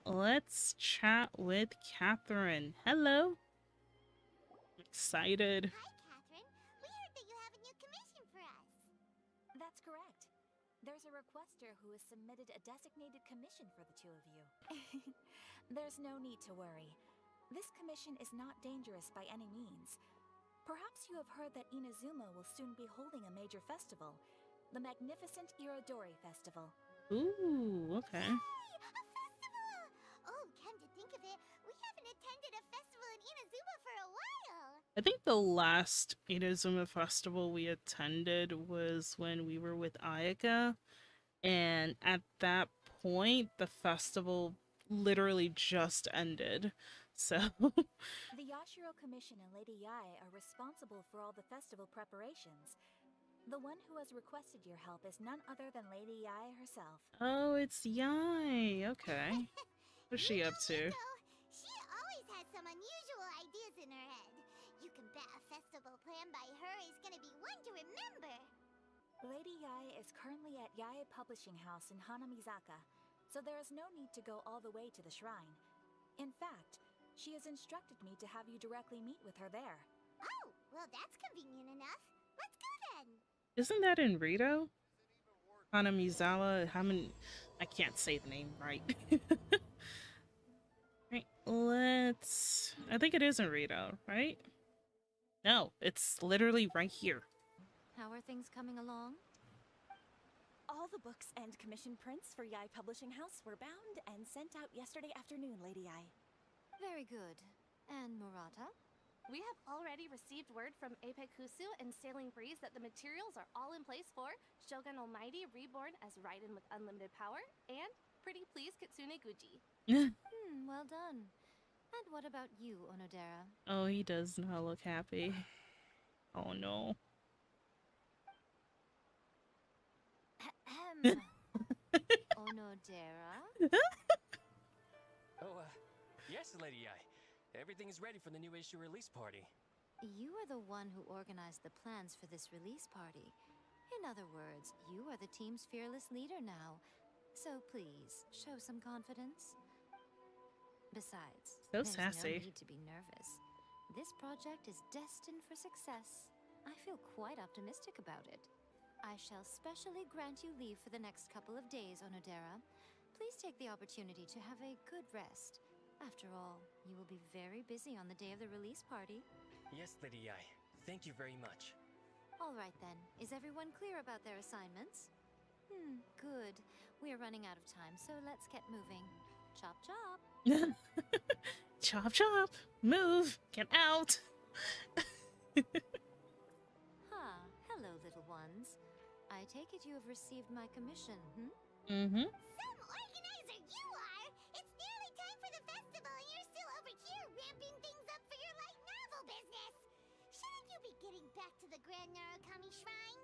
let's chat with Catherine. Hello. Excited. Hi, Catherine. We heard that you have a new commission for us. That's correct. There's a requester who has submitted a designated commission for the two of you. There's no need to worry. This commission is not dangerous by any means. Perhaps you have heard that Inazuma will soon be holding a major festival, the magnificent Irodori Festival. Ooh, okay. Yay! A festival! Oh, come to think of it, we haven't attended a festival in Inazuma for a while. I think the last Inazuma festival we attended was when we were with Ayaka, and at that point, the festival literally just ended. So, The Yashiro Commission and Lady Yae are responsible for all the festival preparations. The one who has requested your help is none other than Lady Yae herself. oh, it's Yai. Okay. What's she up to? Miko, she always has some unusual ideas in her head. You can bet a festival planned by her is gonna be one to remember. Lady Yae is currently at Yae Publishing House in Hanamizaka, so there is no need to go all the way to the shrine. In fact, she has instructed me to have you directly meet with her there. Oh, well, that's convenient enough. Let's go then. Isn't that in Rito? Hanamizawa, I can't say the name right. Right, I think it is in Rito, right? No, it's literally right here. How are things coming along? All the books and commission prints for Yae Publishing House were bound and sent out yesterday afternoon, Lady Yae. Very good. And Murata? We have already received word from Apekusu and Sailing Breeze that the materials are all in place for Shogun Almighty reborn as Raiden with unlimited power and Pretty Please Kitsune Guji. Well done. And what about you, Onodera? Oh, he does not look happy. Oh no. Ahem. Onodera? Oh, yes, Lady Ai. Everything is ready for the new issue release party. You are the one who organized the plans for this release party. In other words, you are the team's fearless leader now. So please, show some confidence. Besides, So there's sassy. no need to be nervous. This project is destined for success. I feel quite optimistic about it. I shall specially grant you leave for the next couple of days, Onodera. Please take the opportunity to have a good rest. After all, you will be very busy on the day of the release party. Yes, Lady Ai. Thank you very much. All right then, is everyone clear about their assignments? Good. We are running out of time, so let's get moving. Chop chop! Chop chop! Move! Get out! Hello, little ones. I take it you have received my commission, Mm-hmm. Some organizer you are! It's nearly time for the festival and you're still over here ramping things up for your light novel business! Shouldn't you be getting back to the Grand Narukami Shrine?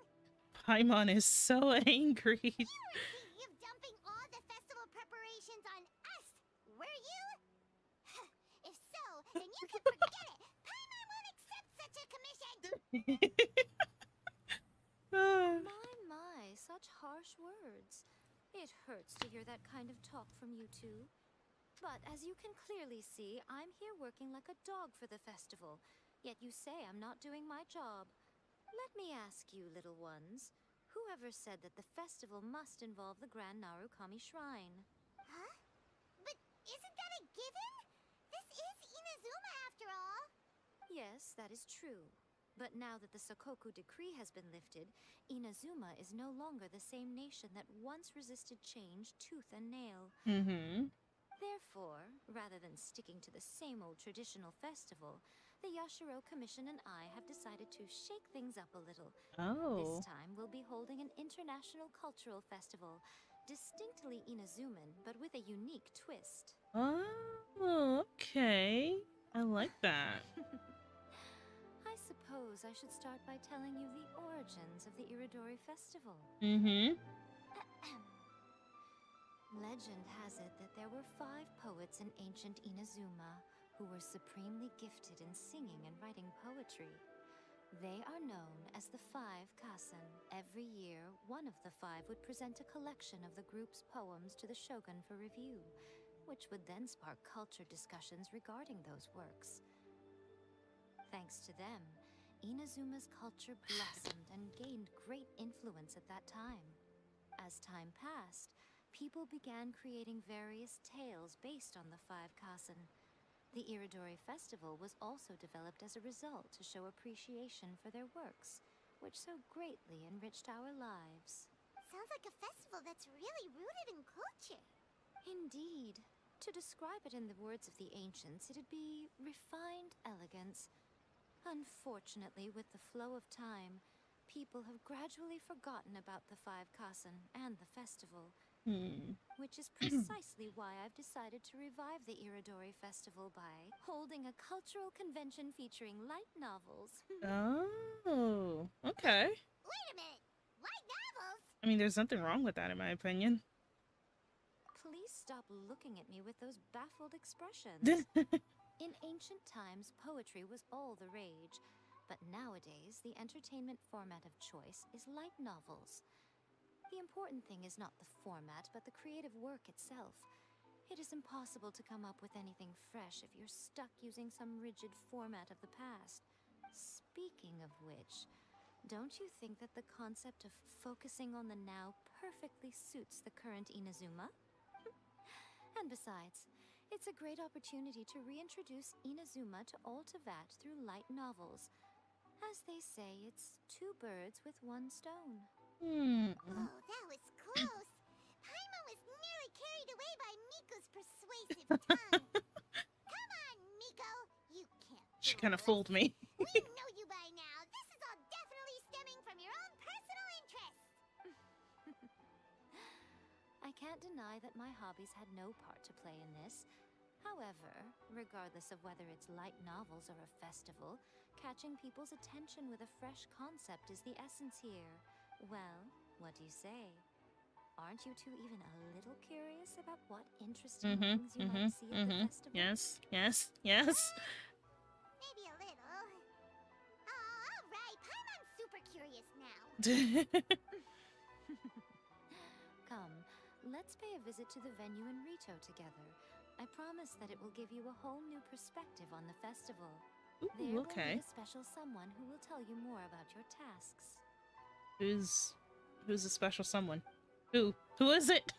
Paimon is so angry. You were thinking of dumping all the festival preparations on us, were you? If so, then you can forget it! Paimon won't accept such a commission! My, such harsh words. It hurts to hear that kind of talk from you two. But as you can clearly see, I'm here working like a dog for the festival. Yet you say I'm not doing my job. Let me ask you, little ones. Whoever said that the festival must involve the Grand Narukami Shrine? Huh? But isn't that a given? This is Inazuma after all! Yes, that is true. But now that the Sokoku decree has been lifted, Inazuma is no longer the same nation that once resisted change tooth and nail. Mm-hmm. Therefore, rather than sticking to the same old traditional festival, the Yashiro Commission and I have decided to shake things up a little. Oh. This time we'll be holding an international cultural festival, distinctly Inazuman, but with a unique twist. Oh, okay. I like that. I suppose I should start by telling you the origins of the Irodori Festival. Mm-hmm. Legend has it that there were 5 poets in ancient Inazuma who were supremely gifted in singing and writing poetry. They are known as the 5 Kasen. Every year, one of the 5 would present a collection of the group's poems to the shogun for review. which would then spark culture discussions regarding those works. Thanks to them, Inazuma's culture blossomed and gained great influence at that time. As time passed, people began creating various tales based on the Five Kasen. The Iridori Festival was also developed as a result to show appreciation for their works, which so greatly enriched our lives. Sounds like a festival that's really rooted in culture. Indeed. To describe it in the words of the ancients, it'd be refined elegance. Unfortunately, with the flow of time, people have gradually forgotten about the Five Kasen and the festival. Which is precisely why I've decided to revive the Iridori Festival by holding a cultural convention featuring light novels. Oh, okay. Wait a minute! Light novels? I mean, there's nothing wrong with that, in my opinion. Please stop looking at me with those baffled expressions. In ancient times, poetry was all the rage, but nowadays, the entertainment format of choice is light novels. The important thing is not the format, but the creative work itself. It is impossible to come up with anything fresh if you're stuck using some rigid format of the past. Speaking of which, don't you think that the concept of focusing on the now perfectly suits the current Inazuma? And besides, it's a great opportunity to reintroduce Inazuma to Ultivat through light novels. As they say, it's two birds with one stone. Oh, that was close. Paimon was nearly carried away by Miko's persuasive tongue. Come on, Miko. You can't. She kind of fool us. fooled me. We know you by now. This is all definitely stemming from your own personal interests. I can't deny that my hobbies had no part to play in this. However, regardless of whether it's light novels or a festival, catching people's attention with a fresh concept is the essence here. Well, what do you say? Aren't you two even a little curious about what interesting things you might see at the festival? Yes, yes, yes. Maybe a little. All right. Paimon's super curious now. Come, let's pay a visit to the venue in Rito together. I promise that it will give you a whole new perspective on the festival. There Ooh, okay. will be a special someone who will tell you more about your tasks. Who's a special someone? Who is it?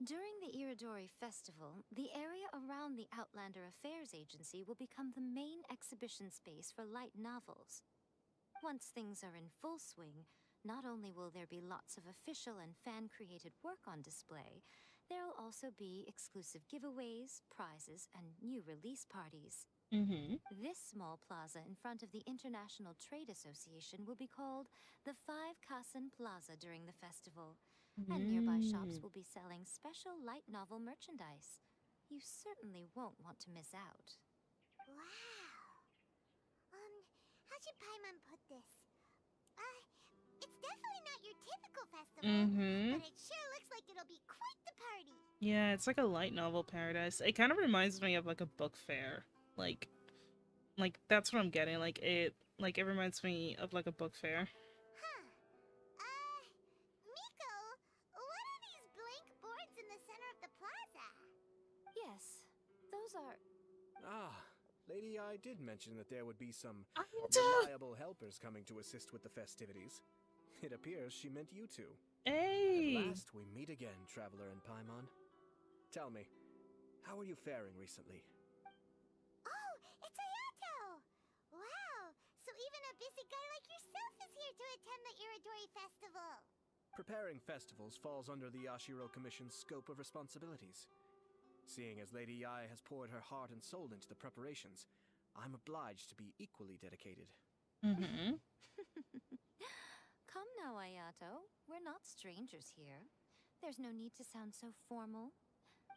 During the Iridori Festival, the area around the Outlander Affairs Agency will become the main exhibition space for light novels. Once things are in full swing, not only will there be lots of official and fan-created work on display, there'll also be exclusive giveaways, prizes, and new release parties. This small plaza in front of the International Trade Association will be called the Five Kasen Plaza during the festival, and nearby shops will be selling special light novel merchandise. You certainly won't want to miss out. Wow. How should Paimon put this? It's definitely not your typical festival, but it sure looks like it'll be quite the party. Yeah, it's like a light novel paradise. It kind of reminds me of like a book fair. Like that's what I'm getting. Like it reminds me of like a book fair. Huh. Miko, what are these blank boards in the center of the plaza? Yes, those are... Ah, Lady I did mention that there would be some Ayato! reliable helpers coming to assist with the festivities. It appears she meant you two. Hey! At last we meet again, Traveler and Paimon. Tell me, how are you faring recently? Oh, it's Ayato! Wow, so even a busy guy like yourself is here to attend the Iridori Festival. Preparing festivals falls under the Yashiro Commission's scope of responsibilities. Seeing as Lady Ai has poured her heart and soul into the preparations, I'm obliged to be equally dedicated. Come now, Ayato. We're not strangers here. There's no need to sound so formal.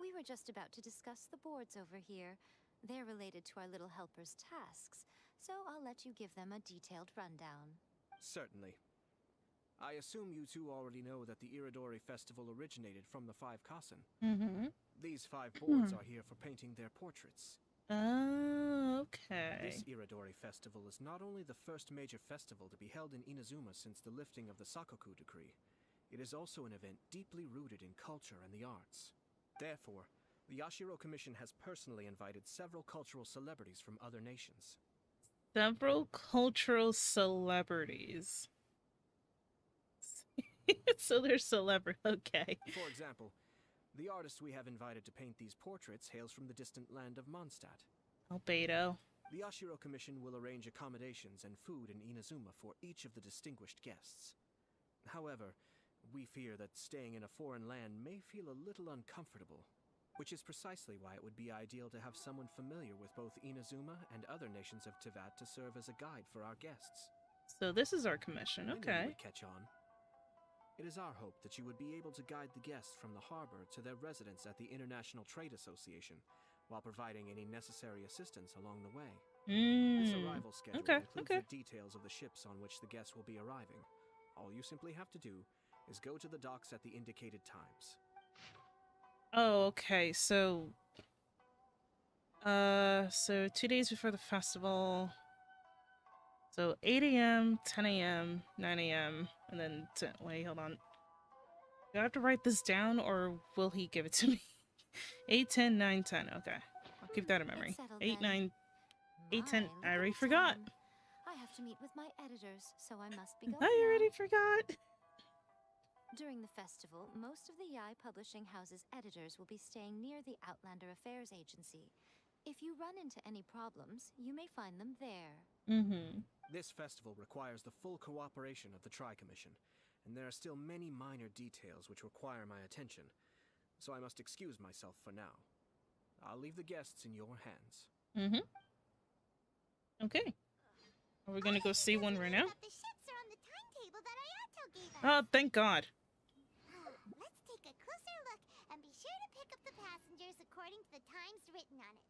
We were just about to discuss the boards over here. They're related to our little helper's tasks, so I'll let you give them a detailed rundown. Certainly. I assume you two already know that the Iridori Festival originated from the Five Kasen. These 5 boards are here for painting their portraits. Oh, okay. This Iridori Festival is not only the first major festival to be held in Inazuma since the lifting of the Sakoku Decree, it is also an event deeply rooted in culture and the arts. Therefore, The Yashiro Commission has personally invited several cultural celebrities from other nations. Several cultural celebrities. So they're celebrity. Okay. For example, the artist we have invited to paint these portraits hails from the distant land of Mondstadt. Albedo. The Yashiro Commission will arrange accommodations and food in Inazuma for each of the distinguished guests. However, we fear that staying in a foreign land may feel a little uncomfortable, which is precisely why it would be ideal to have someone familiar with both Inazuma and other nations of Teyvat to serve as a guide for our guests. So this is our commission. I knew you Okay. would catch on. It is our hope that you would be able to guide the guests from the harbor to their residence at the International Trade Association, while providing any necessary assistance along the way. This arrival schedule includes the details of the ships on which the guests will be arriving. All you simply have to do is go to the docks at the indicated times. Oh, okay. So 2 days before the festival. So 8 a.m., 10 a.m., 9 a.m., and then wait, hold on. Do I have to write this down, or will he give it to me? 8, 10, 9, 10. Okay. I'll keep that in memory. It's settled 8, then. 9, 8, 10. My, I look at already the forgot. time. I have to meet with my editors, so I must be going I now. already forgot. During the festival, most of the Yai Publishing House's editors will be staying near the Outlander Affairs Agency. If you run into any problems, you may find them there. Mm-hmm. This festival requires the full cooperation of the Tri-Commission, and there are still many minor details which require my attention, so I must excuse myself for now. I'll leave the guests in your hands. Mm-hmm. Okay. Are we gonna go see one right now? The ships are on the timetable that Ayato gave us. Oh, thank God. Let's take a closer look and be sure to pick up the passengers according to the times written on it.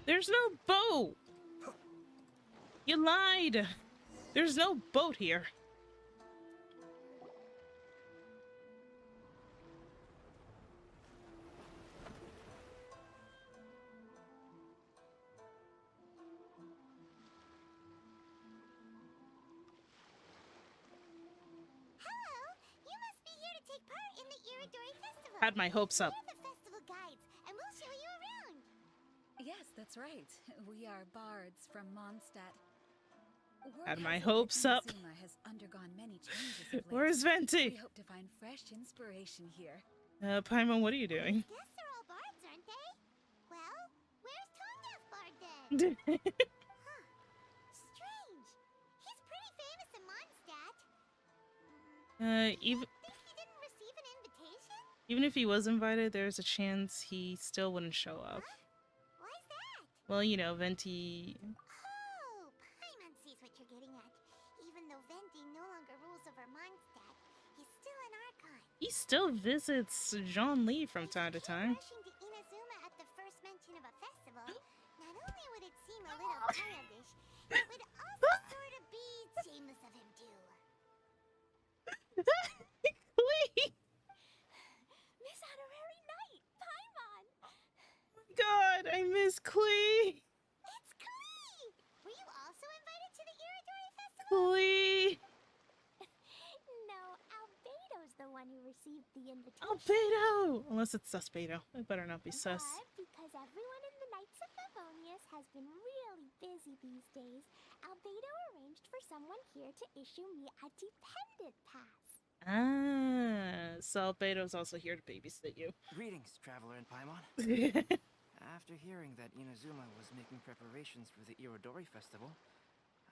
There's no boat. You lied. There's no boat here. Hello, you must be here to take part in the Iridori Festival. Had my hopes up. We're the festival guides, and we'll show you around. Yes, that's right. We are bards from Mondstadt. Word Had has my it that hopes up. Inazuma has undergone many changes of late. Where's We Venti? hope to find fresh inspiration here. Paimon, what are you doing? Guess they're all bards, aren't they? Well, where's Tonga's bard then? Strange. He's pretty famous in Mondstadt. Even Think he didn't receive an invitation? even if he was invited, there's a chance he still wouldn't show up. Why's that? Well, you know, Venti. Oh, Paimon sees what you're getting at. Even though Venti no longer rules over Mondstadt, he's still an archon. He still visits Jean Lee from time to If he came time. rushing to Inazuma at the first mention of a festival, not only would it seem a little childish, it would also sort of be shameless of him too. Lee! Miss Honorary Knight, Paimon! God, I miss Klee. It's Klee! Were you also invited to the Iridori Festival? Klee. No, Albedo's the one who received the invitation. Albedo! Unless it's Suspedo. It better not be sus. But because everyone in the Knights of Favonius has been really busy these days, Albedo arranged for someone here to issue me a dependent pass. Ah, so Albedo's also here to babysit you. Greetings, traveler in Paimon. After hearing that Inazuma was making preparations for the Irodori Festival,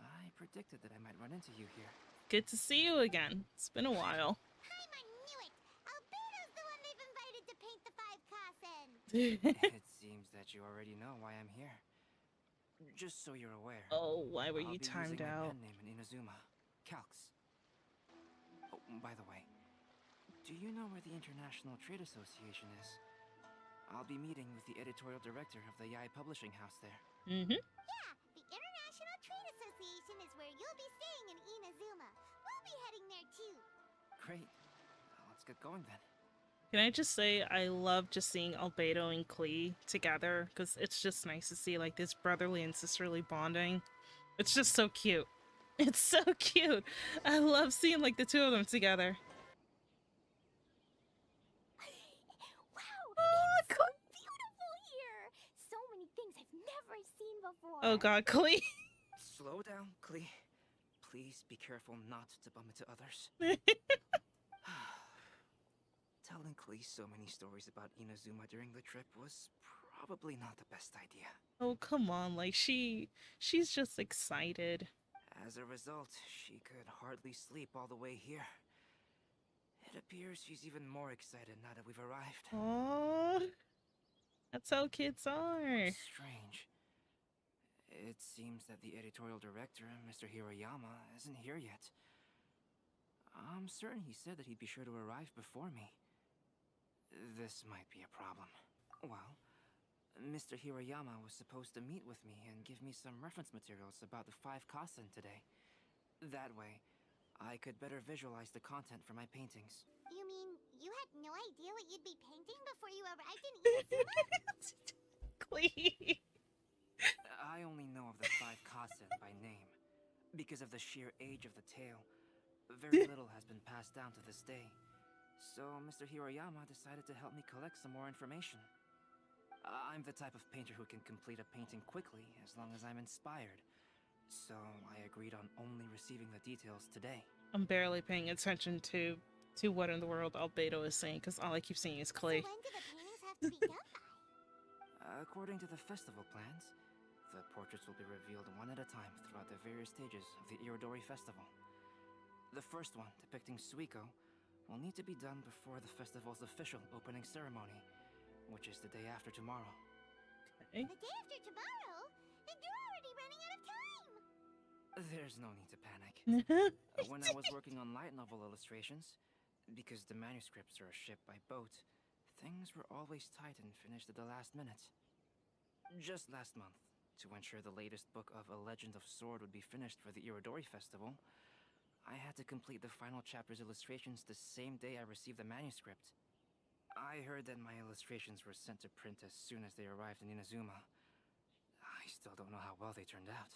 I predicted that I might run into you here. Good to see you again. It's been a while. Paimon knew it! Albedo's the one they've invited to paint the 5 Kasen! It seems that you already know why I'm here. Just so you're aware. Oh, why were I'll you be timed using my out? pen name in Inazuma, Calx. Oh, by the way, do you know where the International Trade Association is? I'll be meeting with the editorial director of the Yai Publishing House there. Mm-hmm. Yeah, the International Trade Association is where you'll be staying in Inazuma. We'll be heading there too. Great. Let's get going then. Can I just say I love just seeing Albedo and Klee together because it's just nice to see like this brotherly and sisterly bonding. It's just so cute. It's so cute. I love seeing like the two of them together. Wow, Oh, it's so beautiful! before. Oh god, Klee. Slow down, Klee. Please be careful not to bump into others. Telling Klee so many stories about Inazuma during the trip was probably not the best idea. Oh, come on, like she's just excited. As a result, she could hardly sleep all the way here. It appears she's even more excited now that we've arrived. Aww. That's how kids are. Strange. It seems that the editorial director, Mr. Hiroyama, isn't here yet. I'm certain he said that he'd be sure to arrive before me. This might be a problem. Well, Mr. Hiroyama was supposed to meet with me and give me some reference materials about the 5 Kasen today. That way, I could better visualize the content for my paintings. You mean you had no idea what you'd be painting before you arrived in Inazuma? Klee. I only know of the 5 Kasen by name. Because of the sheer age of the tale, very little has been passed down to this day. So Mr. Hiroyama decided to help me collect some more information. I'm the type of painter who can complete a painting quickly as long as I'm inspired. So I agreed on only receiving the details today. I'm barely paying attention to what in the world Albedo is saying, because all I keep seeing is Klee. So when do the paintings have to be done by? According to the festival plans, the portraits will be revealed one at a time throughout the various stages of the Irodori Festival. The first one, depicting Suiko, will need to be done before the festival's official opening ceremony, which is the day after tomorrow. Okay. The day after tomorrow? Then you're already running out of time! There's no need to panic. When I was working on light novel illustrations, because the manuscripts are shipped by boat, things were always tight and finished at the last minute. Just last month, to ensure the latest book of A Legend of Sword would be finished for the Irodori Festival, I had to complete the final chapter's illustrations the same day I received the manuscript. I heard that my illustrations were sent to print as soon as they arrived in Inazuma. I still don't know how well they turned out.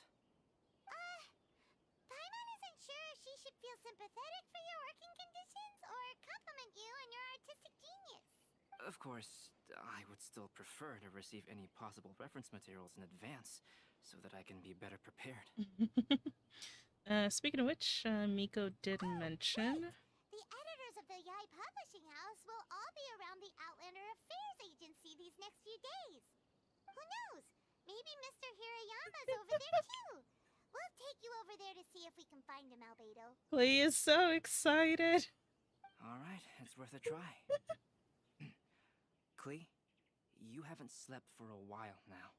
Paimon isn't sure if she should feel sympathetic for your working conditions or compliment you on your artistic genius. Of course, I would still prefer to receive any possible reference materials in advance, so that I can be better prepared. Speaking of which, Miko did mention. The editors of the Yai Publishing House will all be around the Outlander Affairs Agency these next few days. Who knows? Maybe Mr. Hirayama's over there too. We'll take you over there to see if we can find him, Albedo. Klee is so excited. Alright, it's worth a try. Klee, you haven't slept for a while now.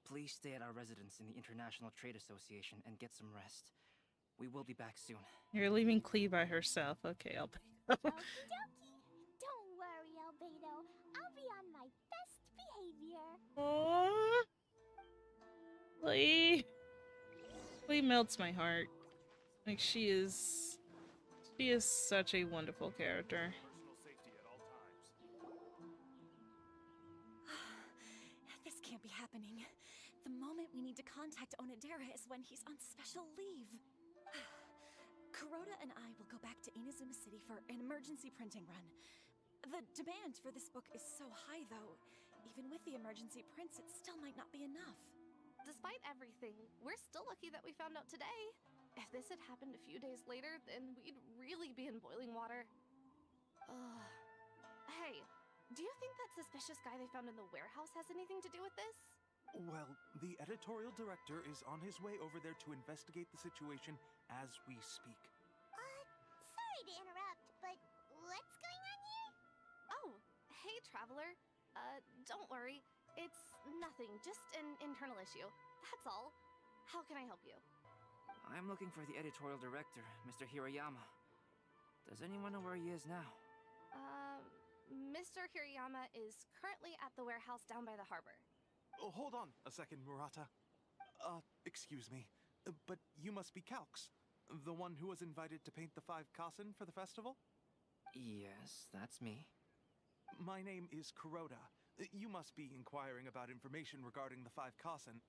Please stay at our residence in the International Trade Association and get some rest. We will be back soon. You're leaving Klee by herself. Okay, Albedo. Okie dokie. Don't worry, Albedo. I'll be on my best behavior. Aww. Klee melts my heart. Like she is such a wonderful character. This can't be happening. The moment we need to contact Onodera is when he's on special leave. Kuroda and I will go back to Inazuma City for an emergency printing run. The demand for this book is so high, though. Even with the emergency prints, it still might not be enough. Despite everything, we're still lucky that we found out today. If this had happened a few days later, then we'd really be in boiling water. Hey, do you think that suspicious guy they found in the warehouse has anything to do with this? Well, the editorial director is on his way over there to investigate the situation as we speak. Sorry to interrupt, but what's going on here? Oh, hey, Traveler. Don't worry. It's nothing, just an internal issue. That's all. How can I help you? I'm looking for the editorial director, Mr. Hiroyama. Does anyone know where he is now? Mr. Hirayama is currently at the warehouse down by the harbor. Oh, hold on a second, Murata. Excuse me, but you must be Calx, the one who was invited to paint the 5 Kasen for the festival? Yes, that's me. My name is Kuroda. You must be inquiring about information regarding the 5 Kasen.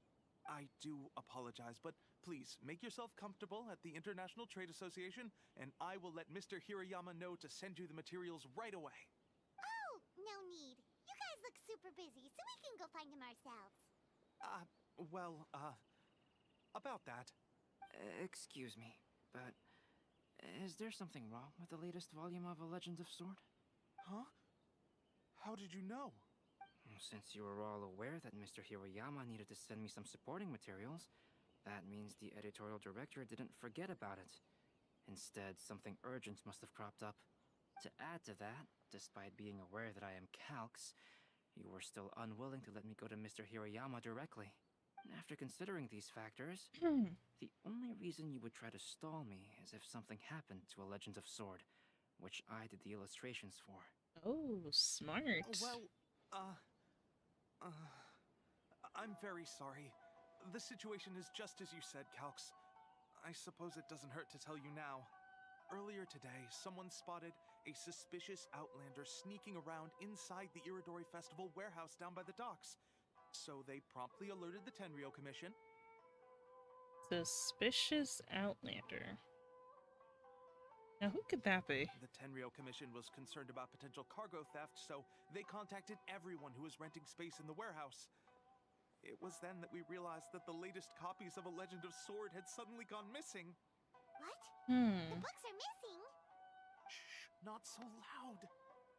I do apologize, but please make yourself comfortable at the International Trade Association, and I will let Mr. Hirayama know to send you the materials right away. Oh, no need. You guys look super busy, so we can go find him ourselves. Well, about that. Excuse me, but is there something wrong with the latest volume of A Legend of Sword? Huh? How did you know? Since you were all aware that Mr. Hiroyama needed to send me some supporting materials, that means the editorial director didn't forget about it. Instead, something urgent must have cropped up. To add to that, despite being aware that I am Calx, you were still unwilling to let me go to Mr. Hiroyama directly. After considering these factors, the only reason you would try to stall me is if something happened to A Legend of Sword, which I did the illustrations for. Oh, smart. Well, I'm very sorry. The situation is just as you said, Calx. I suppose it doesn't hurt to tell you now. Earlier today, someone spotted a suspicious outlander sneaking around inside the Iridori Festival warehouse down by the docks. So they promptly alerted the Tenryo Commission. Suspicious outlander. Now, who could that be? The Tenryo Commission was concerned about potential cargo theft, so they contacted everyone who was renting space in the warehouse. It was then that we realized that the latest copies of A Legend of Sword had suddenly gone missing. What? The Hmm. books are missing? Shh, not so loud.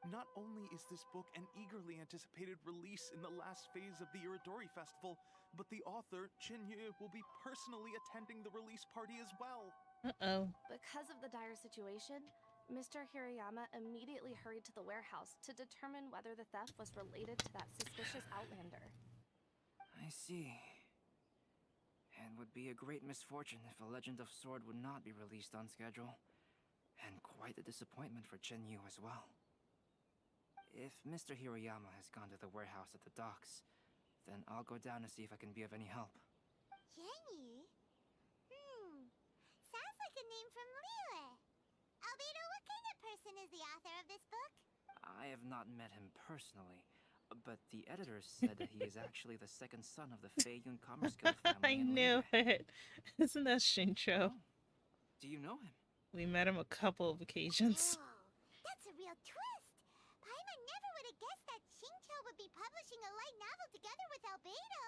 Not only is this book an eagerly anticipated release in the last phase of the Iridori Festival, but the author, Chinyu, will be personally attending the release party as well. Uh-oh. Because of the dire situation, Mr. Hirayama immediately hurried to the warehouse to determine whether the theft was related to that suspicious outlander. I see. It would be a great misfortune if A Legend of Sword would not be released on schedule. And quite a disappointment for Chenyu as well. If Mr. Hiroyama has gone to the warehouse at the docks, then I'll go down to see if I can be of any help. Jenny? Sounds like a name from Liyue. Albedo, what kind of person is the author of this book? I have not met him personally, but the editor said that he is actually the second son of the Feiyun Commerce Guild family I in knew Liyue. it. Isn't that Shincho? Oh, do you know him? We met him a couple of occasions. Whoa, that's a real twist. Paimon never would have guessed that Shincho would be publishing a light novel together with Albedo.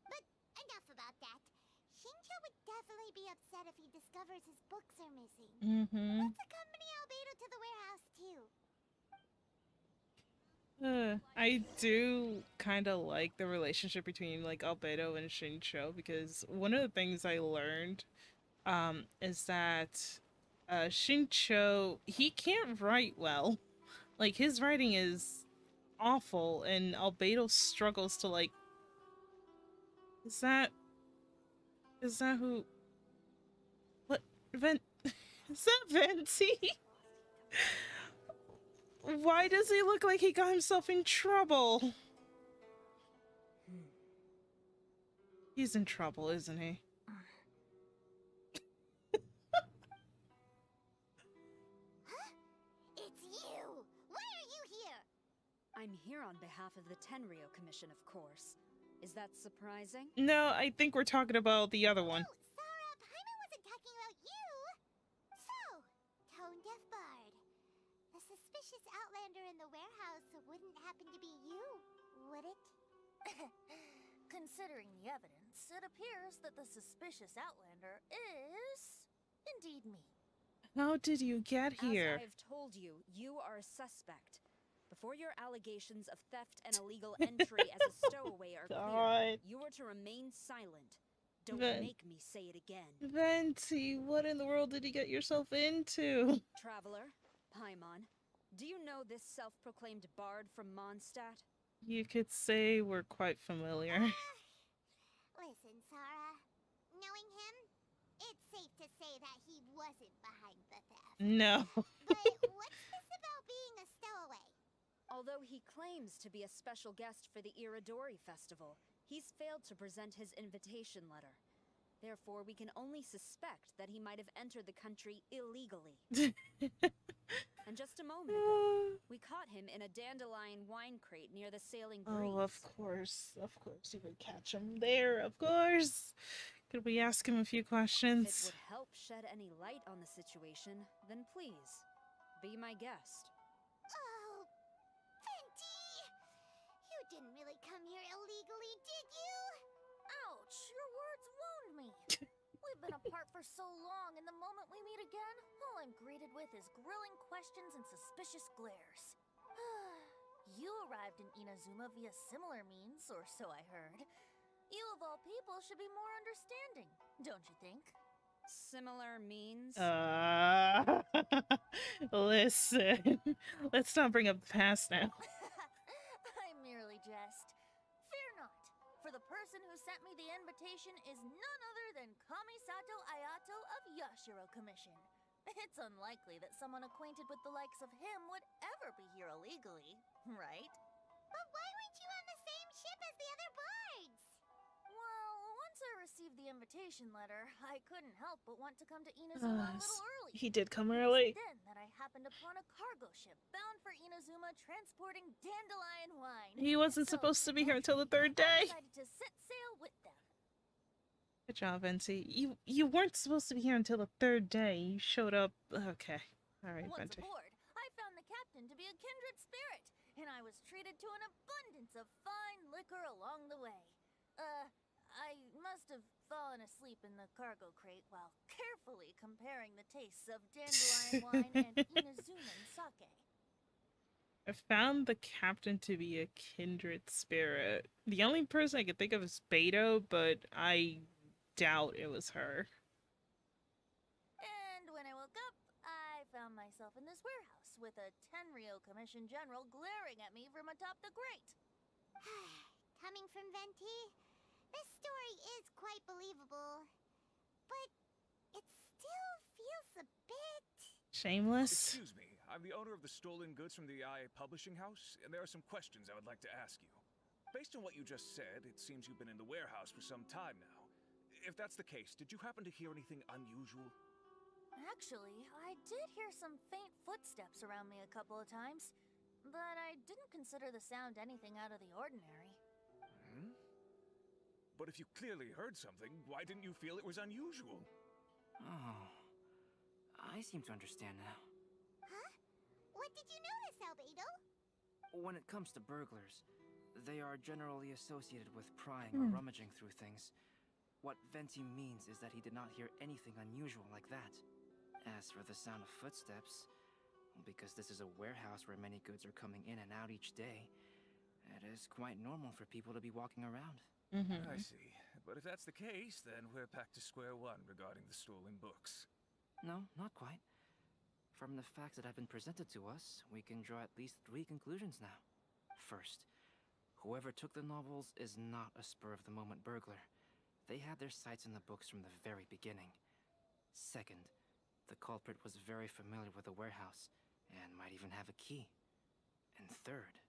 But enough about that. Shincho would definitely be upset if he discovers his books are missing. Let's accompany Albedo to the warehouse too. I do kind of like the relationship between like Albedo and Shincho, because one of the things I learned is that Shincho, he can't write well. Like, his writing is awful, and Albedo struggles to like. Is that who? What? Is that Venti? Why does he look like he got himself in trouble? He's in trouble, isn't he? Huh? It's you! Why are you here? I'm here on behalf of the Tenryo Commission, of course. Is that surprising? No, I think we're talking about the other one. No, Sarah, Paimon wasn't talking about you. So, Tone Deaf Bard. The suspicious outlander in the warehouse wouldn't happen to be you, would it? Considering the evidence, it appears that the suspicious outlander is indeed me. How did you get here? As I've told you, you are a suspect. Before your allegations of theft and illegal entry as a stowaway are clear, you are to remain silent. Don't make me say it again. Venti, what in the world did you get yourself into? Traveler, Paimon, do you know this self-proclaimed bard from Mondstadt? You could say we're quite familiar. Listen, Sarah. Knowing him, it's safe to say that he wasn't behind the theft. No. But what's this about being a stowaway? Although he claims to be a special guest for the Iridori Festival, he's failed to present his invitation letter. Therefore, we can only suspect that he might have entered the country illegally. And just a moment ago, we caught him in a dandelion wine crate near the Sailing Breeze. Oh, of course. Of course you would catch him there, of course. Could we ask him a few questions? If it would help shed any light on the situation, then please, be my guest. Oh, Venti! You didn't really come here illegally, did you? Oh, Your words wound me. We've been apart for so long, and the moment we meet again, all I'm greeted with is grilling questions and suspicious glares. You arrived in Inazuma via similar means, or so I heard. You of all people should be more understanding, don't you think? Similar means? Listen. Let's not bring up the past now. I merely jest. Fear not, for the person who sent me the invitation is none other than Kamisato Ayato of Yashiro Commission. It's unlikely that someone acquainted with the likes of him would ever be here illegally, right? But why weren't you on the same ship as the other bards? Well, once I received the invitation letter, I couldn't help but want to come to Inazuma a little early. He did come It was early. then that I happened upon a cargo ship bound for Inazuma transporting dandelion wine. He wasn't So, supposed to be here until the third I day. decided to set sail with them. Good job, Venti. You weren't supposed to be here until the third day. You showed up. Okay. All right, Once Venti. aboard, I found the captain to be a kindred spirit, and I was treated to an abundance of fine liquor along the way. I must have fallen asleep in the cargo crate while carefully comparing the tastes of dandelion wine and Inazuman sake. I found the captain to be a kindred spirit. The only person I could think of is Beto, but I doubt it was her. And when I woke up, I found myself in this warehouse with a Tenryo Commission General glaring at me from atop the grate. Coming from Venti, this story is quite believable. But it still feels a bit... Shameless. Excuse me, I'm the owner of the stolen goods from the IA Publishing House, and there are some questions I would like to ask you. Based on what you just said, it seems you've been in the warehouse for some time now. If that's the case, did you happen to hear anything unusual? Actually, I did hear some faint footsteps around me a couple of times, but I didn't consider the sound anything out of the ordinary. Hmm? But if you clearly heard something, why didn't you feel it was unusual? Oh, I seem to understand now. Huh? What did you notice, Albedo? When it comes to burglars, they are generally associated with prying or rummaging through things. What Venti means is that he did not hear anything unusual like that. As for the sound of footsteps, because this is a warehouse where many goods are coming in and out each day, it is quite normal for people to be walking around. I see. But if that's the case, then we're back to square one regarding the stolen books. No, not quite. From the facts that have been presented to us, we can draw at least 3 conclusions now. First, whoever took the novels is not a spur-of-the-moment burglar. They had their sights on the books from the very beginning. Second, the culprit was very familiar with the warehouse, and might even have a key. And third...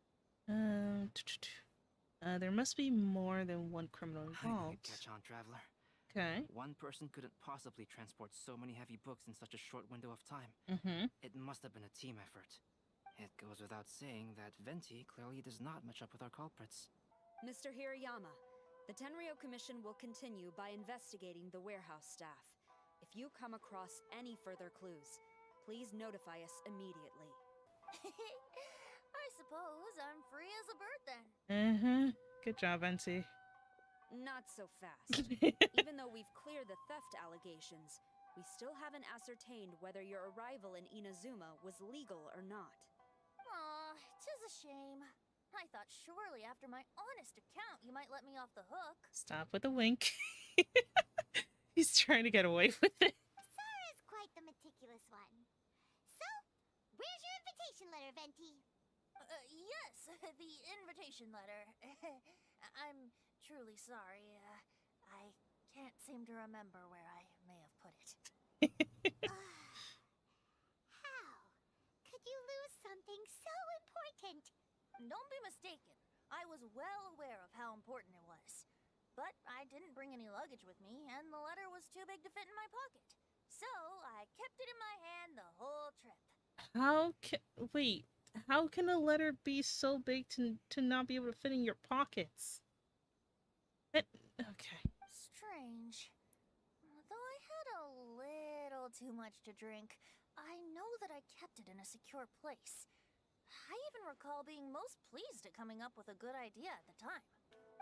There must be more than one criminal involved. Catch on, traveler. Okay. One person couldn't possibly transport so many heavy books in such a short window of time. It must have been a team effort. It goes without saying that Venti clearly does not match up with our culprits. Mr. Hirayama, the Tenryo Commission will continue by investigating the warehouse staff. If you come across any further clues, please notify us immediately. I suppose I'm free as a bird then. Good job, Venti. Not so fast. Even though we've cleared the theft allegations, we still haven't ascertained whether your arrival in Inazuma was legal or not. Aw, 'tis a shame. I thought surely after my honest account you might let me off the hook. Stop with the wink. He's trying to get away with it. Sara's quite the meticulous one. So, where's your invitation letter, Venti? Yes, the invitation letter. I'm truly sorry. I can't seem to remember where I may have put it. How could you lose something so important? Don't be mistaken. I was well aware of how important it was. But I didn't bring any luggage with me, and the letter was too big to fit in my pocket. So I kept it in my hand the whole trip. Wait, how can a letter be so big to not be able to fit in your pockets? Okay. Strange. Though I had a little too much to drink, I know that I kept it in a secure place. I even recall being most pleased at coming up with a good idea at the time.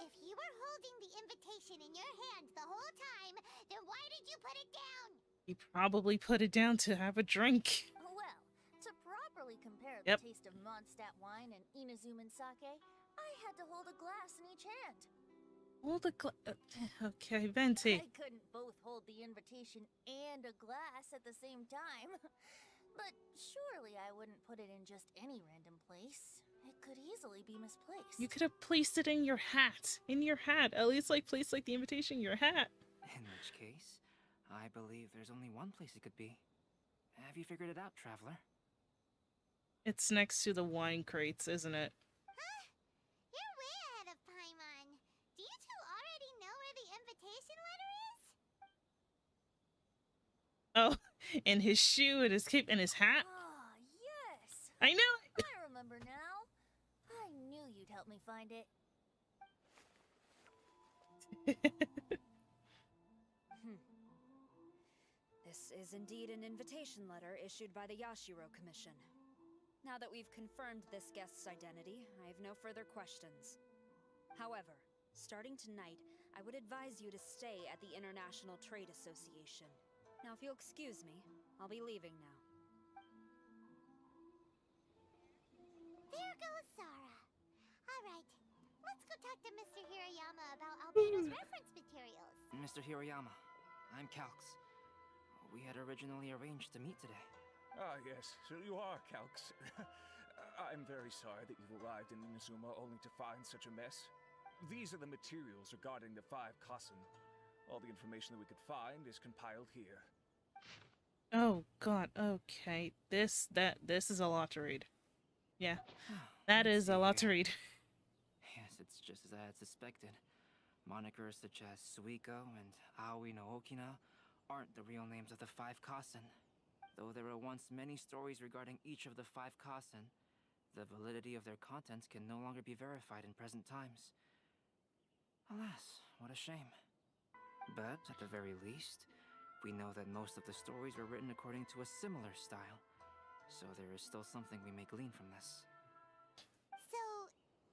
If you were holding the invitation in your hand the whole time, then why did you put it down? He probably put it down to have a drink. Well, to properly compare Yep. the taste of Mondstadt wine and Inazuman sake, I had to hold a glass in each hand. Hold the okay, Venti. I couldn't both hold the invitation and a glass at the same time. But surely I wouldn't put it in just any random place. It could easily be misplaced. You could have placed it in your hat. In your hat. At least, like, place, like, the invitation in your hat. In which case, I believe there's only one place it could be. Have you figured it out, traveler? It's next to the wine crates, isn't it? Huh? You're way ahead of Paimon. Do you two already know where the invitation letter is? Oh, in his shoe, and his cape, and his hat. Ah, yes! I know it! I remember now. I knew you'd help me find it. This is indeed an invitation letter issued by the Yashiro Commission. Now that we've confirmed this guest's identity, I have no further questions. However, starting tonight, I would advise you to stay at the International Trade Association. Now, if you'll excuse me, I'll be leaving now. There goes Zara. Alright, let's go talk to Mr. Hirayama about Albedo's reference materials. Mr. Hiroyama, I'm Calx. We had originally arranged to meet today. Ah, yes, so you are Calx. I'm very sorry that you've arrived in Inazuma only to find such a mess. These are the materials regarding the 5 Kassen. All the information that we could find is compiled here. Oh god, okay. This is a lot to read. Yeah. That is a lot to read. Yes, it's just as I had suspected. Monikers such as Suiko and Aoi no Okina aren't the real names of the 5 Kassen. Though there were once many stories regarding each of the 5 Kassen, the validity of their contents can no longer be verified in present times. Alas, what a shame. But, at the very least, we know that most of the stories were written according to a similar style, so there is still something we may glean from this. So,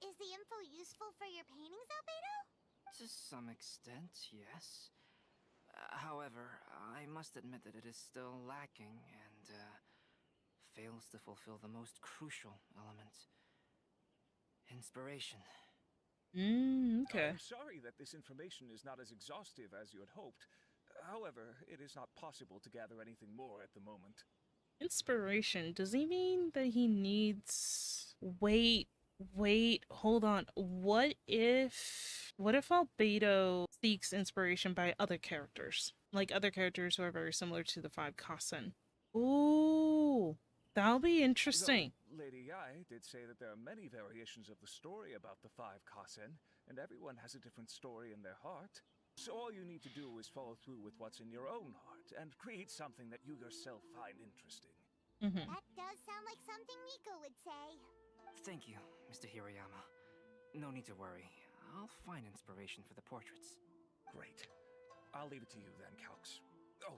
is the info useful for your paintings, Albedo? To some extent, yes. However, I must admit that it is still lacking and fails to fulfill the most crucial element. Inspiration. Okay. I'm sorry that this information is not as exhaustive as you had hoped. However, it is not possible to gather anything more at the moment. Inspiration. Does he mean that he needs... Wait, hold on. What if Albedo seeks inspiration by other characters? Like other characters who are very similar to the 5 Kassen. Ooh, that'll be interesting. Though Lady Yai did say that there are many variations of the story about the 5 Kassen, and everyone has a different story in their heart. So all you need to do is follow through with what's in your own heart, and create something that you yourself find interesting. That does sound like something Miko would say. Thank you, Mr. Hirayama. No need to worry. I'll find inspiration for the portraits. Great. I'll leave it to you then, Calx. Oh,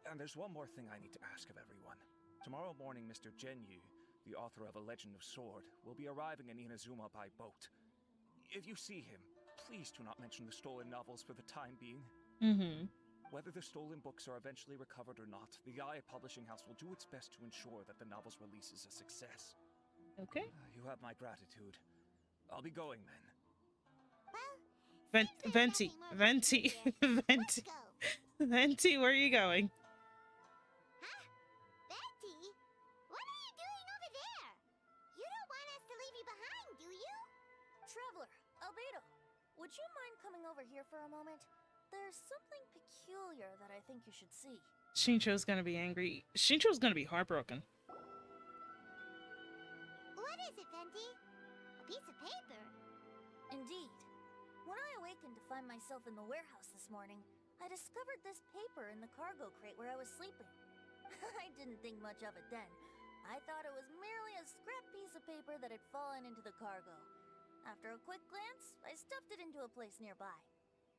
and there's one more thing I need to ask of everyone. Tomorrow morning, Mr. Genyu, the author of A Legend of Sword, will be arriving in Inazuma by boat. If you see him, please do not mention the stolen novels for the time being. Whether the stolen books are eventually recovered or not, the Yaya Publishing House will do its best to ensure that the novel's release is a success. Okay. You have my gratitude. I'll be going then. Well, Venti, Venti, Venti, Venti, where are you going? Huh? Betty? What are you doing over there? You don't want us to leave you behind, do you? Traveler, Albedo, would you mind coming over here for a moment? There's something peculiar that I think you should see. Shincho's gonna be angry. Shincho's gonna be heartbroken. What is it, Venti? A piece of paper? Indeed. When I awakened to find myself in the warehouse this morning, I discovered this paper in the cargo crate where I was sleeping. I didn't think much of it then. I thought it was merely a scrap piece of paper that had fallen into the cargo. After a quick glance, I stuffed it into a place nearby.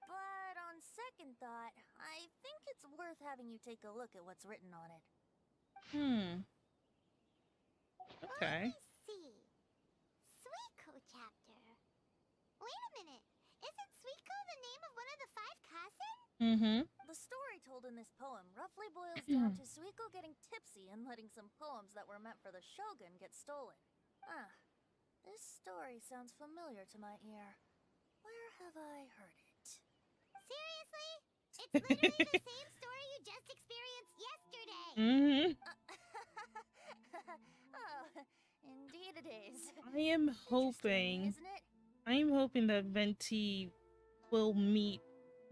But on second thought, I think it's worth having you take a look at what's written on it. Okay. Let me see. Suiko chapter. Wait a minute. Isn't Suiko the name of one of the 5 Kasen? Mm-hmm. The story told in this poem roughly boils down to Suiko getting tipsy and letting some poems that were meant for the shogun get stolen. Ah, this story sounds familiar to my ear. Where have I heard it? Seriously? It's literally the same story you just experienced yesterday! Mm-hmm. Oh, indeed it is. I am hoping, Isn't it? that Venti will meet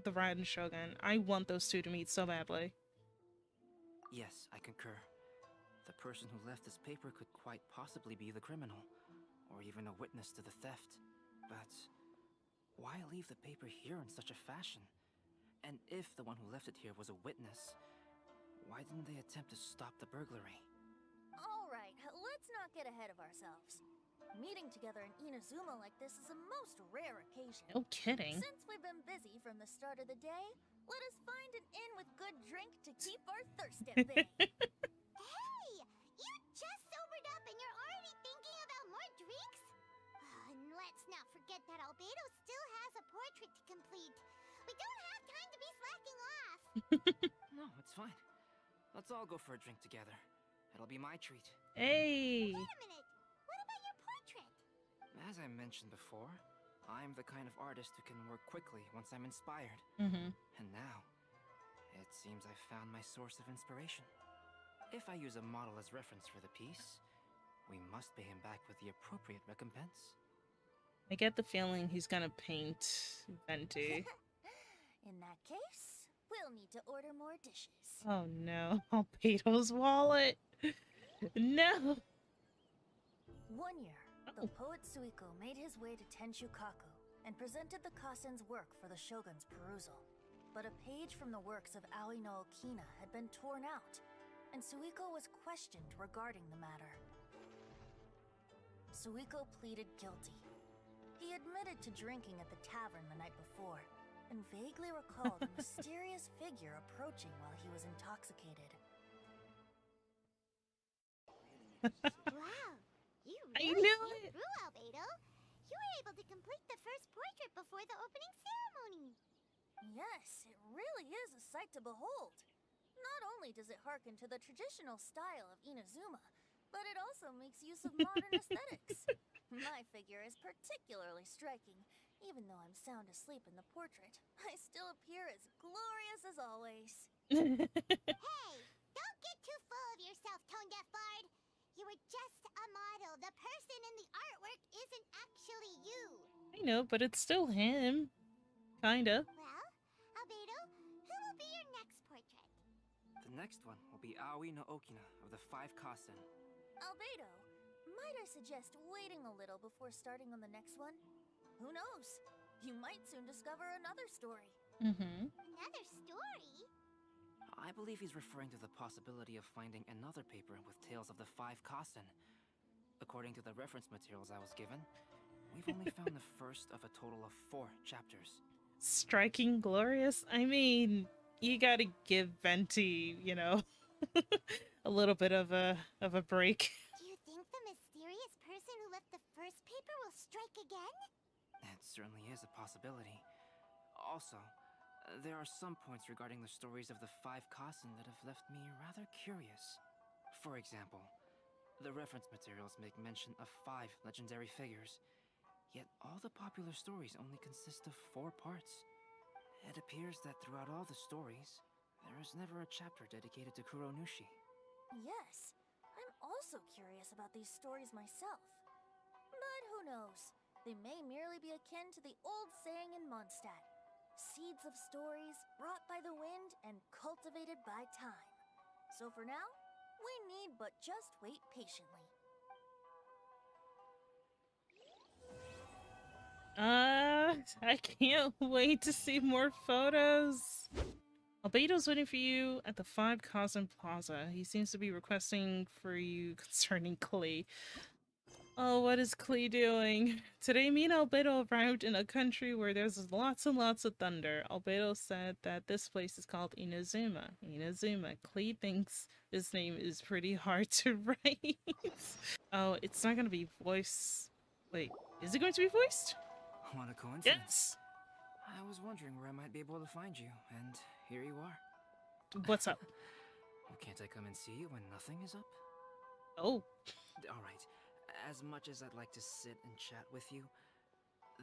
the Raiden Shogun. I want those two to meet so badly. Yes, I concur. The person who left this paper could quite possibly be the criminal, or even a witness to the theft. But why leave the paper here in such a fashion? And if the one who left it here was a witness, why didn't they attempt to stop the burglary? All right, let's not get ahead of ourselves. Meeting together in Inazuma like this is a most rare occasion. No kidding. Since we've been busy from the start of the day, let us find an inn with good drink to keep our thirst at bay. Hey! You just sobered up and you're already thinking about more drinks? And let's not forget that Albedo still has a portrait to complete. We don't have time to be slacking off. No, it's fine. Let's all go for a drink together. It'll be my treat. Hey! Wait a minute. What about your portrait? As I mentioned before, I'm the kind of artist who can work quickly once I'm inspired. Mm-hmm. And now, it seems I've found my source of inspiration. If I use a model as reference for the piece, we must pay him back with the appropriate recompense. I get the feeling he's gonna paint Venti. In that case, we'll need to order more dishes. Oh no, Albedo's wallet! No! One year, the poet Suiko made his way to Tenshukaku and presented the Kasen's work for the shogun's perusal. But a page from the works of Aoi no Okina had been torn out, and Suiko was questioned regarding the matter. Suiko pleaded guilty. He admitted to drinking at the tavern the night before, and vaguely recalled a mysterious figure approaching while he was intoxicated. Wow! You I really knew came it. through, Albedo. You were able to complete the first portrait before the opening ceremony. Yes, it really is a sight to behold. Not only does it harken to the traditional style of Inazuma, but it also makes use of modern aesthetics. My figure is particularly striking. Even though I'm sound asleep in the portrait, I still appear as glorious as always. Hey! Don't get too full of yourself, Tone-Deaf Bard! You were just a model. The person in the artwork isn't actually you. I know, but it's still him. Kinda. Well, Albedo, who will be your next portrait? The next one will be Aoi no Okina of the 5 Kasen. Albedo, might I suggest waiting a little before starting on the next one? Who knows? You might soon discover another story. Mm-hmm. Another story? I believe he's referring to the possibility of finding another paper with tales of the 5 Kasen. According to the reference materials I was given, we've only found the first of a total of 4 chapters. Striking glorious? I mean, you gotta give Venti, you know, a little bit of a break. Do you think the mysterious person who left the first paper will strike again? It certainly is a possibility. Also, there are some points regarding the stories of the 5 Kasen that have left me rather curious. For example, the reference materials make mention of 5 legendary figures, yet all the popular stories only consist of 4 parts. It appears that throughout all the stories, there is never a chapter dedicated to Kuronushi. Yes, I'm also curious about these stories myself. But who knows? They may merely be akin to the old saying in Mondstadt. Seeds of stories brought by the wind and cultivated by time. So for now, we need but just wait patiently. I can't wait to see more photos. Albedo's waiting for you at the 5 Kasen Plaza. He seems to be requesting for you concerning Klee. Oh, what is Klee doing? Today, me and Albedo arrived in a country where there's lots and lots of thunder. Albedo said that this place is called Inazuma. Inazuma. Klee thinks this name is pretty hard to write. Oh, it's not gonna be voice. Wait, is it going to be voiced? What a coincidence. Yes! I was wondering where I might be able to find you, and here you are. What's up? Well, can't I come and see you when nothing is up? Oh. Alright, as much as I'd like to sit and chat with you,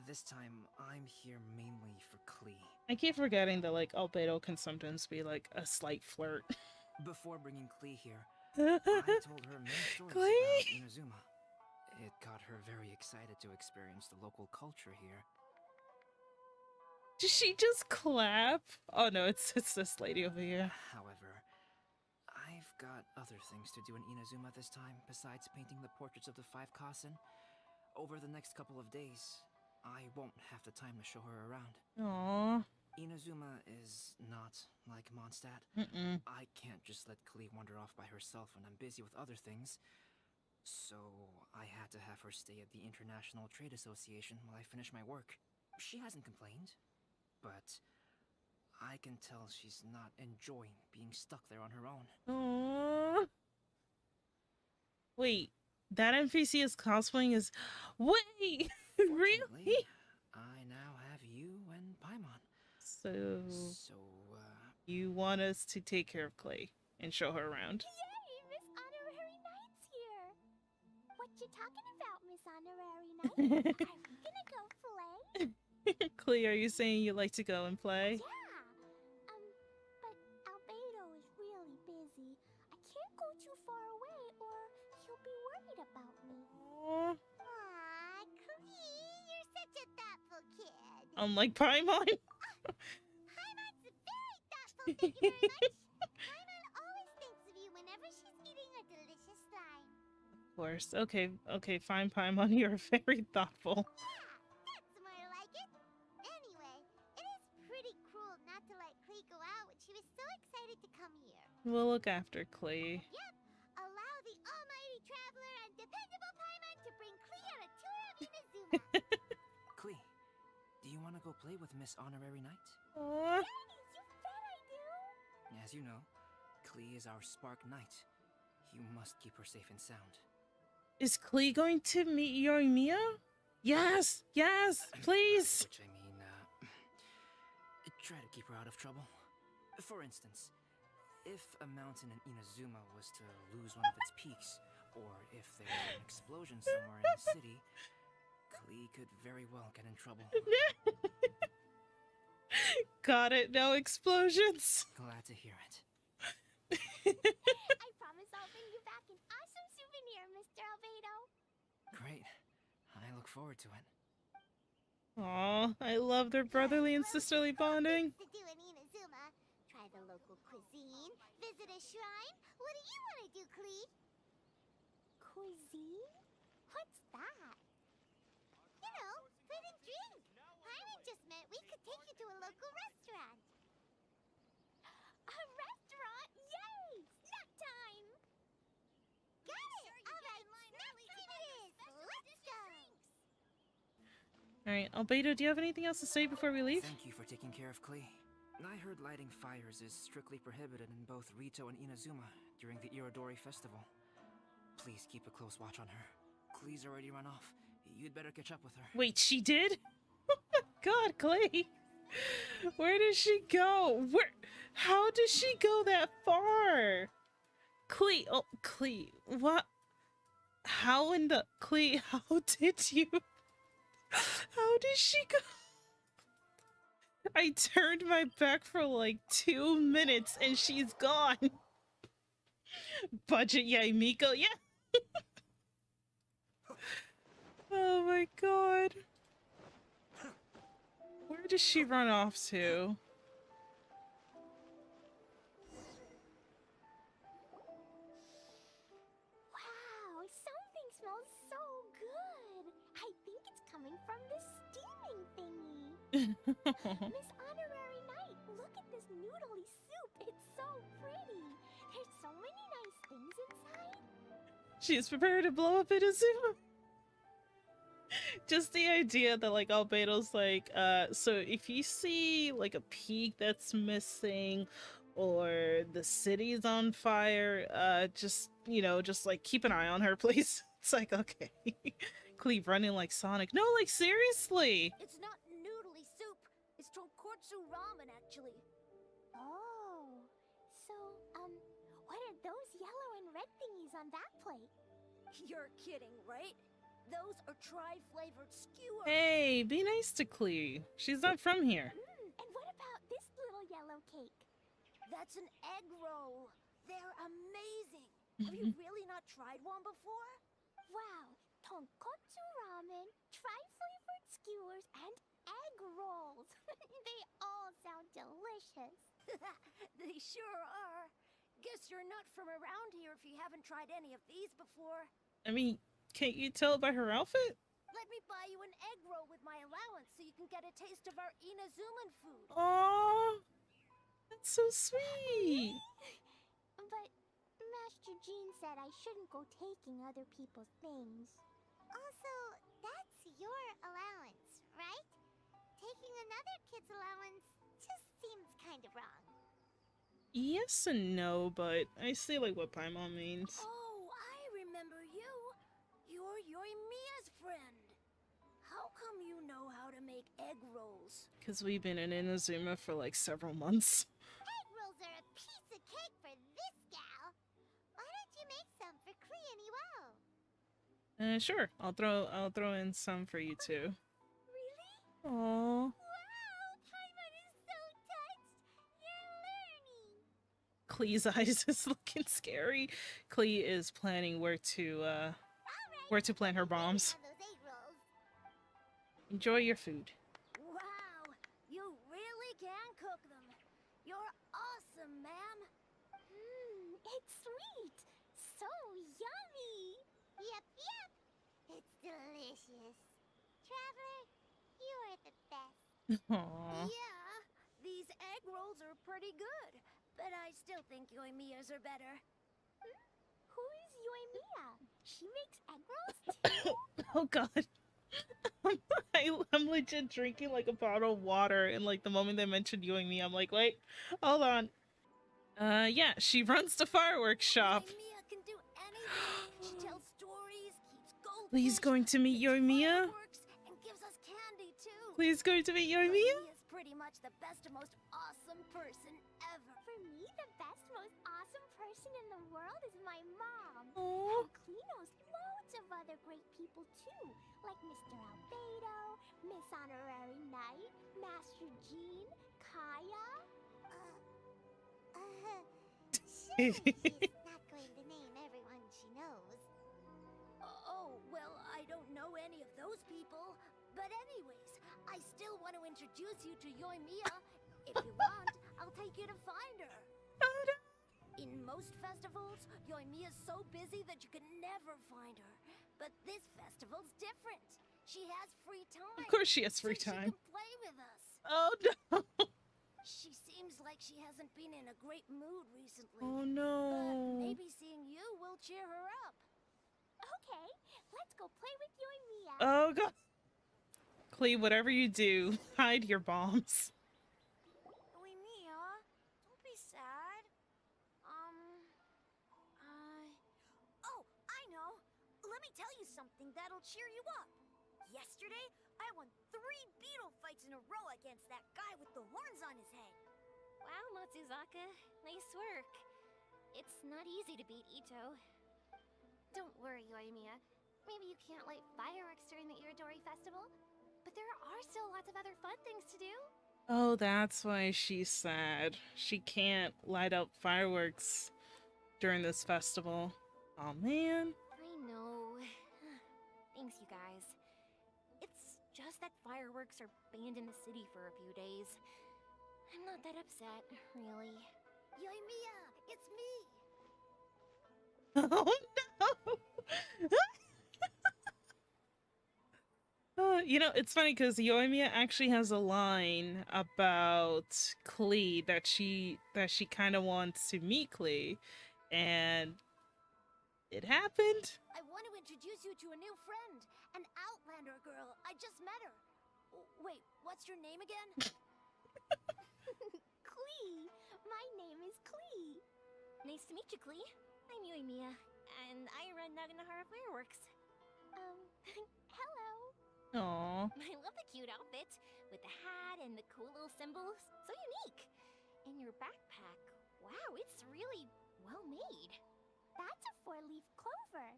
this time I'm here mainly for Klee. I keep forgetting that, like, Albedo can sometimes be, like, a slight flirt. Before bringing Klee here, I told her many stories about Inazuma. It got her very excited to experience the local culture here. Did she just clap? Oh no, it's this lady over here. However, I've got other things to do in Inazuma this time besides painting the portraits of the 5 Kasen. Over the next couple of days, I won't have the time to show her around. Aww. Inazuma is not like Mondstadt. I can't just let Klee wander off by herself when I'm busy with other things. So I had to have her stay at the International Trade Association while I finish my work. She hasn't complained, but I can tell she's not enjoying being stuck there on her own. Aww. Wait, that NPC is cosplaying as... Wait! Really? I now have you and Paimon. So... you want us to take care of Klee and show her around? Yay! Miss Honorary Knight's here! What you talking about, Miss Honorary Knight? Are we gonna go play? Klee, are you saying you like to go and play? Yeah! But Albedo is really busy. I can't go too far away or he'll be worried about me. Aww. Aw, Klee, you're such a thoughtful kid. Unlike Paimon? Paimon's very thoughtful, thank you very much. Paimon always thinks of you whenever she's eating a delicious slime. Of course. Okay, fine, Paimon. You're very thoughtful. Yeah, that's more like it. Anyway, it is pretty cruel not to let Klee go out when she was so excited to come here. We'll look after Klee. Yep, allow the almighty traveler and dependable Paimon to bring Klee on a tour of Inazuma. Klee, do you want to go play with Miss Honorary Knight? Aww. Daddy, you bet I do. As you know, Klee is our Spark Knight. You must keep her safe and sound. Is Klee going to meet Yoimiya? Yes! Yes! Please! Which I mean, try to keep her out of trouble. For instance, if a mountain in Inazuma was to lose one of its peaks, or if there were an explosion somewhere in the city, Klee could very well get in trouble. Got it, no explosions. Glad to hear it. I promise I'll bring you back an awesome souvenir, Mr. Albedo. Great. I look forward to it. Aw, I love their brotherly and sisterly bonding. To do in Inazuma, try the local cuisine, visit a shrine. What do you want to do, Klee? Cuisine? What's that? You know, food and drink. Paimon just meant we could take you to a local restaurant. A restaurant? Yay! Snack time! Got it! Alright, snack time it is! Let's go! Alright, Albedo, do you have anything else to say before we leave? Thank you for taking care of Klee. I heard lighting fires is strictly prohibited in both Rito and Inazuma during the Irodori festival. Please keep a close watch on her. Klee's already run off. You'd better catch up with her. Wait, she did? God, Klee! Where did she go? How did she go that far? Klee, oh, Klee, what? How in the... Klee, how did you... How did she go? I turned my back for like 2 minutes and she's gone. Budget Yaimiko, yeah. Oh my god. Where does she run off to? Wow, something smells so good. I think it's coming from this steaming thingy. Miss Honorary Knight, look at this noodly soup. It's so pretty. There's so many nice things inside. She's prepared to blow up Inazuma. Just the idea that like Albedo's like, so if you see like a peak that's missing or the city's on fire, just, you know, just like keep an eye on her, please. It's like, okay. Cleve running like Sonic. No, like seriously. It's not noodly soup. It's It's tonkotsu ramen, actually. Oh, so, what are those yellow and red thingies on that plate? You're kidding, right? Those are tri-flavored skewers. Hey, be nice to Klee. She's not from here. And what about this little yellow cake? That's an egg roll. They're amazing. Have you really not tried one before? Wow, tonkotsu ramen, tri-flavored skewers, and egg rolls. They all sound delicious. They sure are. Guess you're not from around here if you haven't tried any of these before. I mean, can't you tell by her outfit? Let me buy you an egg roll with my allowance so you can get a taste of our Inazuman food. Aww, that's so sweet. But Master Jean said I shouldn't go taking other people's things. Also, that's your allowance, right? Taking another kid's allowance just seems kind of wrong. Yes and no, but I see like what Paimon means. Oh, I remember you. You're Yoimiya's friend. How come you know how to make egg rolls? Because we've been in Inazuma for like several months. Egg rolls are a piece of cake for this gal. Why don't you make some for Klee and Iwao? Sure. I'll throw in some for you too. Really? Aww. Wow, Paimon is so touched. You're learning. Klee's eyes is looking scary. Klee is planning where to plant her bombs. Those egg rolls. Enjoy your food. Wow, you really can cook them. You're awesome, ma'am. It's sweet. So yummy. Yep, yep. It's delicious. Traveler, you are the best. Aww. Yeah, these egg rolls are pretty good, but I still think Yoimiya's are better. Who is Yoimiya? She makes egg rolls too? Oh god. I'm legit drinking like a bottle of water, and like the moment they mentioned you and me, I'm like, wait, hold on. Yeah, she runs the fireworks shop. Yoimiya can do anything. She tells stories, keeps goldfish. Please going to meet Yoimiya? Fireworks, and gives us candy too. Please going to meet Yoimiya? Yoimiya's pretty much the best and most awesome person ever. For me, the best, most awesome person in the world is my mom. Aww. And Klee knows loads of other great people too, like Mr. Albedo, Miss Honorary Knight, Master Jean, Kaya. Surely she's not going to name everyone she knows. Oh, well, I don't know any of those people. But anyways, I still want to introduce you to Yoimiya. If you want, I'll take you to find her. Oh, no. In most festivals, Yoimiya's so busy that you can never find her. But this festival's different. She has free time. Of course she has free so time. She can play with us. Oh no. She seems like she hasn't been in a great mood recently. Oh But no. maybe seeing you will cheer her up. Okay, let's go play with Yoimiya. Oh god. Klee, whatever you do, hide your bombs. Yoimiya, don't be sad. Oh, I know. Let me tell you something that'll cheer you up. Yesterday, I won 3 beetle fights in a row against that guy with the horns on his head. Wow, Matsuzaka. Nice work. It's not easy to beat Ito. Don't worry, Yoimiya. Maybe you can't light fireworks during the Iridori Festival, but there are still lots of other fun things to do. Oh, that's why she's sad. She can't light up fireworks during this festival. Oh man. I know. Thanks, you guys. It's just that fireworks are banned in the city for a few days. I'm not that upset, really. Yoimiya, it's me. Oh no. You know, it's funny because Yoimiya actually has a line about Klee that she kind of wants to meet Klee, and it happened. I want to introduce you to a new friend, an Outlander girl. I just met her. Wait, what's your name again? Klee. My name is Klee. Nice to meet you, Klee. I'm Yoimiya, and I run Naganahara Fireworks. Hello. Aww. I love the cute outfit, with the hat and the cool little symbols. So unique. And your backpack, wow, it's really well made. That's a 4-leaf clover.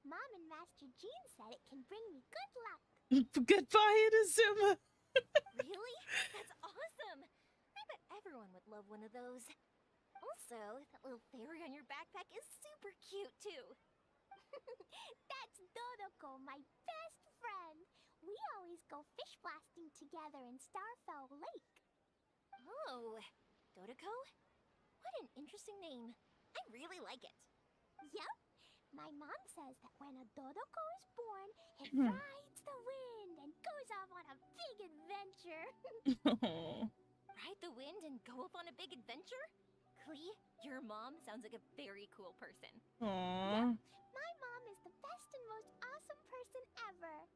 Mom and Master Jean said it can bring me good luck. Goodbye, Inazuma. Really? That's awesome! I bet everyone would love one of those. Also, that little fairy on your backpack is super cute, too. That's Dodoko, my best friend. We always go fish blasting together in Starfell Lake. Oh, Dodoko? What an interesting name. I really like it. Yup. My mom says that when a Dodoko is born, it Hmm. rides the wind and goes off on a big adventure. Aw. Ride the wind and go off on a big adventure? Klee, your mom sounds like a very cool person. Aw. My mom is the best and most awesome person ever.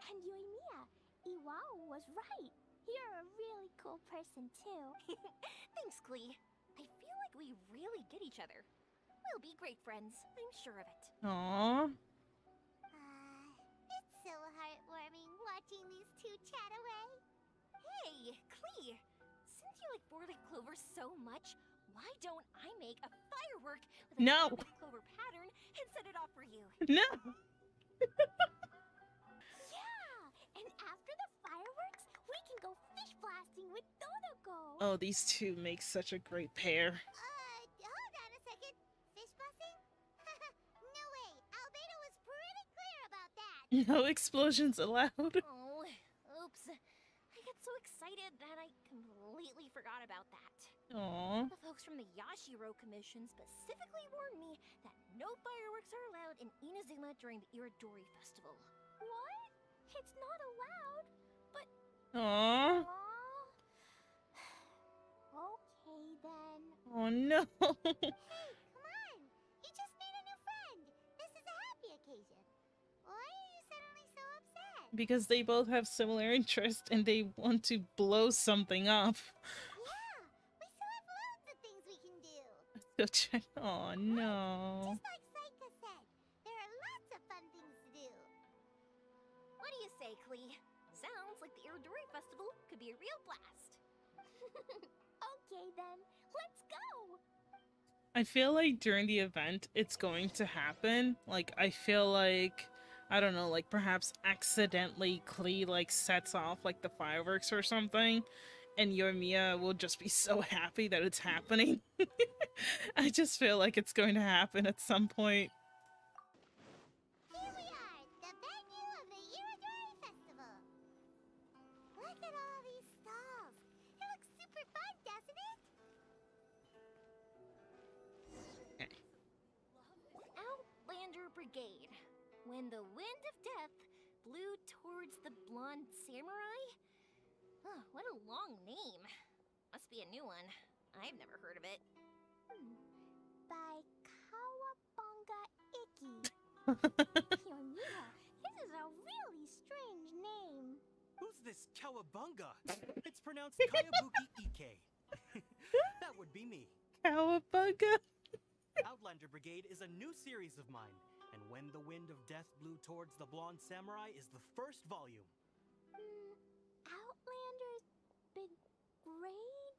And Yoimiya, Iwao was right. You're a really cool person too. Thanks, Klee. I feel like we really get each other. We'll be great friends, I'm sure of it. Aw. It's so heartwarming watching these two chat away. Hey, Klee! Since you like 4-leaf clover so much, why don't I make a firework with a No. 4-leaf clover pattern and set it off for you? No. Yeah! And after the fireworks, we can go fish blasting with Dodoko. Oh, these two make such a great pair. Hold on a second. Fish blasting? No way. Albedo was pretty clear about that. No explosions allowed. Oh, oops. I got so excited that I completely forgot about that. Aw. The folks from the Yashiro Commission specifically warned me that no fireworks are allowed in Inazuma during the Iridori Festival. What? It's not allowed. But Aw. okay then. Oh no. Hey, come on. You just made a new friend. This is a happy occasion. Why are you suddenly so upset? Because they both have similar interests and they want to blow something up. Yeah, we still have loads of things we can do. Let's go check. Oh no. Just like Saika said, there are lots of fun things to do. What do you say, Klee? Sounds like the Iridori Festival could be a real blast. Okay then, let's go. I feel like during the event it's going to happen. Like I feel like I don't know, like perhaps accidentally Klee like sets off like the fireworks or something and Yoimiya will just be so happy that it's happening. I just feel like it's going to happen at some point. Here we are, the venue of the Iridori Festival. Look at all these stalls. It looks super fun, doesn't it? Outlander Brigade. When the wind of death blew towards the blonde samurai? Oh, what a long name. Must be a new one. I've never heard of it. By Kawabunga Iki. Yoimiya, this is a really strange name. Who's this Kawabunga? It's pronounced Kayabuki Ike. That would be me. Cowabunga. Outlander Brigade is a new series of mine, and When the Wind of Death Blew Towards the Blonde Samurai is the first volume. Outlander's Big Grade?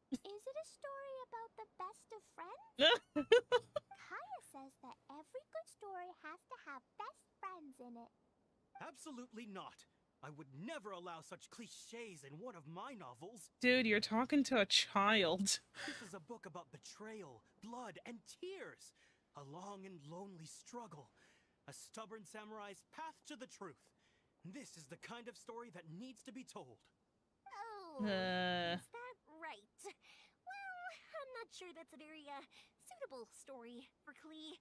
Is it a story about the best of friends? Kaya says that every good story has to have best friends in it. Absolutely not. I would never allow such cliches in one of my novels. Dude, you're talking to a child. This is a book about betrayal, blood, and tears. A long and lonely struggle. A stubborn samurai's path to the truth. This is the kind of story that needs to be told. Oh, is that right? Well, I'm not sure that's a very, suitable story for Klee.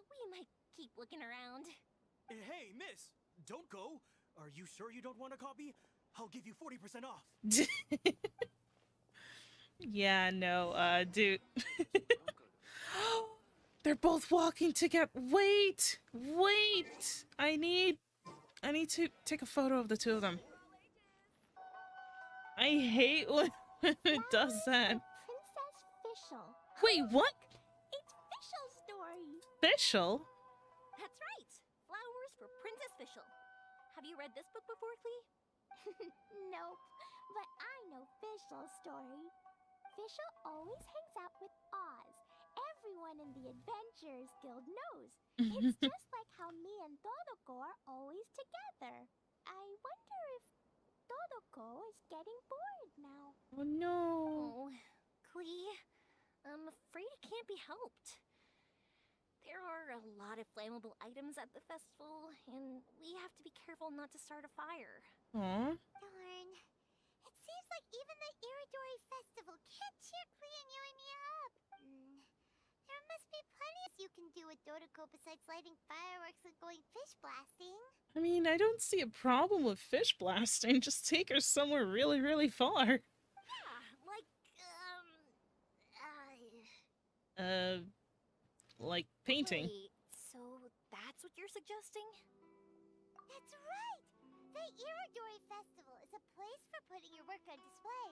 We might keep looking around. Hey, miss! Don't go! Are you sure you don't want a copy? I'll give you 40% off. Yeah, no, dude. They're both walking together. Wait! Wait! I need to take a photo of the two of them. I hate when it does that. Princess Fischl. Wait, what? It's Fischl's story. Fischl? That's right! Flowers for Princess Fischl. Have you you read this book before, Klee? Nope, but I know Fischl's story. Fischl always hangs out with Oz. Everyone in the Adventurers Guild knows. It's just like how me and Todoko are always together. I wonder if Todoko is getting bored now. Oh no. Oh, Klee, I'm afraid it can't be helped. There are a lot of flammable items at the festival, and we have to be careful not to start a fire. Aw. Darn. It seems like even the Iridori Festival can't cheer Klee and you and me up. There must be plenty you can do with Dodoko besides lighting fireworks and going fish blasting. I mean, I don't see a problem with fish blasting. Just take her somewhere really, really far. Yeah, like, Like painting. Wait, so that's what you're suggesting? That's right! The Iridori Festival is a place for putting your work on display.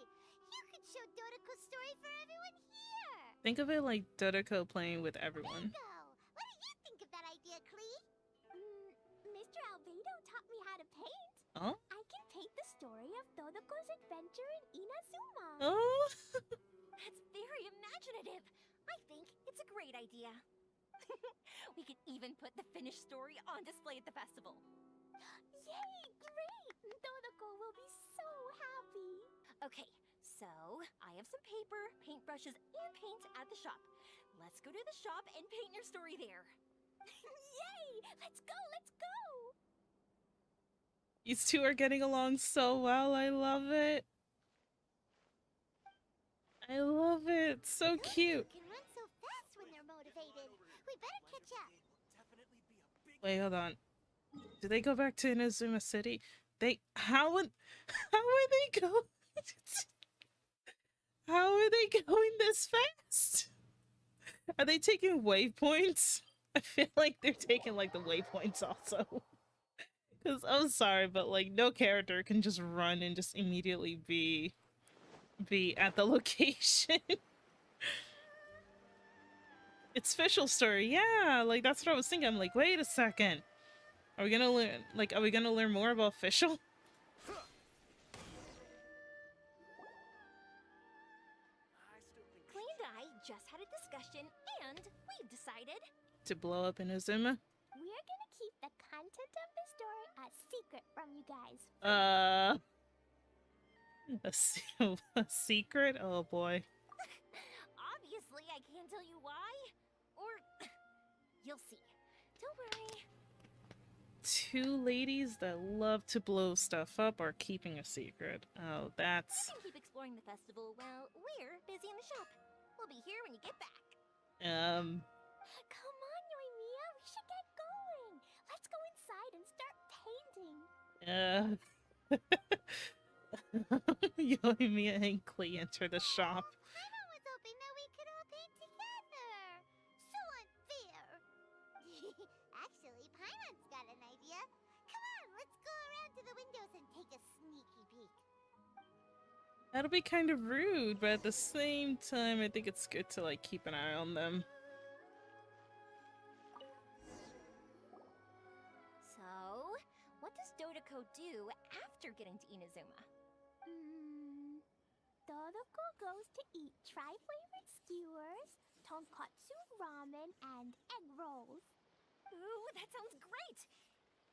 You could show Dodoko's story for everyone here! Think of it like Dodoko playing with everyone. Bingo! What do you think of that idea, Klee? Mr. Albedo taught me how to paint. Oh? I can paint the story of Dodoko's adventure in Inazuma. Oh? That's very imaginative. I think it's a great idea. We could even put the finished story on display at the festival. Yay! Great! Dodoko will be so happy. Okay, so I have some paper, paintbrushes, and paint at the shop. Let's go to the shop and paint your story there. Yay! Let's go! Let's go! These two are getting along so well. I love it. I love it. So cute. Can run so fast when they're motivated. We better catch up. Wait, hold on. Do they go back to Inazuma City? How are they going? How are they going this fast? Are they taking waypoints? I feel like they're taking like the waypoints also. Because I'm sorry, but like no character can just run and just immediately be at the location. It's Fischl's story, yeah. Like that's what I was thinking. I'm like, wait a second. Are we gonna learn more about Fischl? Klee and I just had a discussion, and we've decided To blow up Inazuma? we're gonna keep the content of the story a secret from you guys. A secret? Oh boy. Obviously, I can't tell you why. Or you'll see. Don't worry. Two ladies that love to blow stuff up are keeping a secret. Oh, You that's... can keep exploring the festival while we're busy in the shop. We'll be here when you get back. Come on, Yoimiya, we should get going. Let's go inside and start painting. Yoimiya and Klee enter the shop. Paimon was hoping that we could all paint together. So unfair. Actually, Paimon's got an idea. Come on, let's go around to the windows and take a sneaky peek. That'll be kind of rude, but at the same time, I think it's good to like keep an eye on them. So, what does Dodoko do after getting to Inazuma? Dodoko goes to eat tri-flavored skewers, tonkatsu ramen, and egg rolls. Ooh, that sounds great!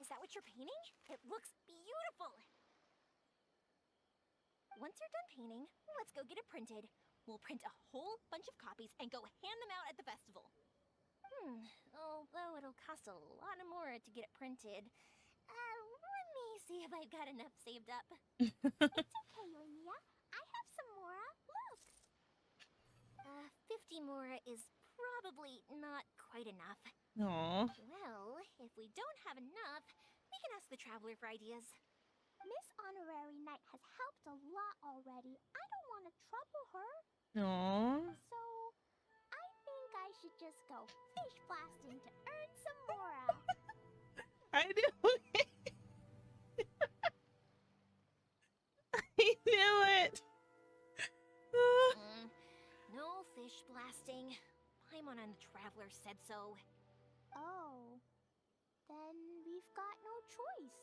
Is that what you're painting? It looks beautiful! Once you're done painting, let's go get it printed. We'll print a whole bunch of copies and go hand them out at the festival. Although it'll cost a lot more to get it printed. Let me see if I've got enough saved up. It's okay, Yoimiya. I have some mora. Look! 50 mora is probably not quite enough. Aww. Well, if we don't have enough, we can ask the Traveler for ideas. Miss Honorary Knight has helped a lot already. I don't want to trouble her. Aww. So, I think I should just go fish blasting to earn some mora. I knew it! I knew it! No fish blasting. Paimon and the Traveler said so. Oh. Then we've got no choice.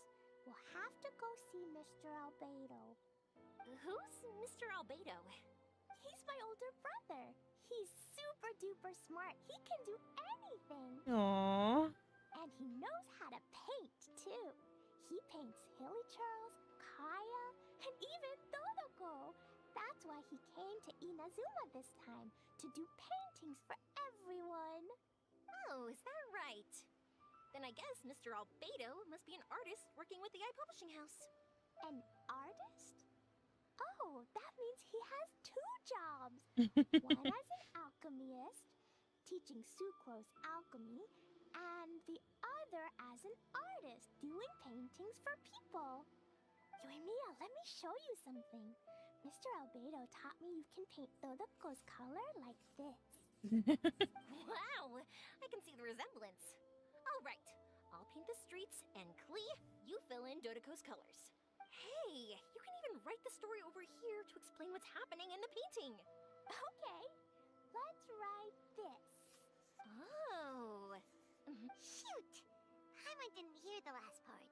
we'll have to go see Mr. Albedo. Who's Mr. Albedo? He's my older brother. He's super duper smart. He can do anything. Aww. And he knows how to paint, too. He paints Hilly Charles, Kaya, and even Todoko. That's why he came to Inazuma this time, to do paintings for everyone. Oh, is that right? Then I guess Mr. Albedo must be an artist working with the Publishing House. An artist? Oh, that means he has 2 jobs. One as an alchemist, teaching sucrose alchemy, and the other as an artist, doing paintings for people. Yoimiya, let me show you something. Mr. Albedo taught me you can paint Dodoko's color like this. Wow, I can see the resemblance. All right, I'll paint the streets, and Klee, you fill in Dodoko's colors. Hey, you can even write the story over here to explain what's happening in the painting. Okay, let's write this. Oh. Shoot! Paimon didn't hear the last part.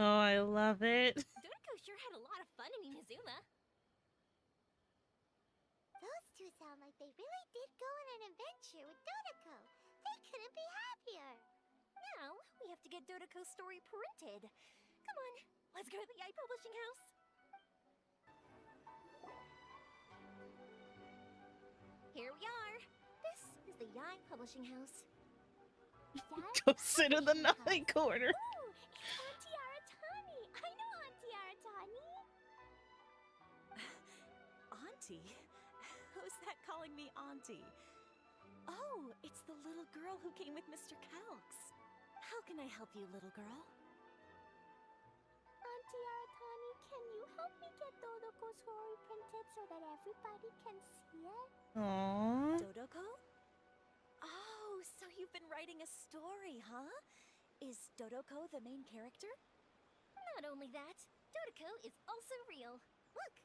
Oh, I love it. Dodoko sure had a lot of fun in Inazuma. Those 2 sound like they really did go on an adventure with Dodoko. They couldn't be happier. Now, we have to get Dodoko's story printed. Come on, let's go to the Publishing House. Here we are. This is the Publishing House. Go sit in the night corner. Ooh, it's Auntie Aratani. I know Auntie Aratani. Auntie? Who's that calling me Auntie? Oh, it's the little girl who came with Mr. Calx. How can I help you, little girl? Auntie Aratani, can you help me get Dodoko's story printed so that everybody can see it? Aww. Dodoko? Oh, so you've been writing a story, huh? Is Dodoko the main character? Not only that, Dodoko is also real. Look!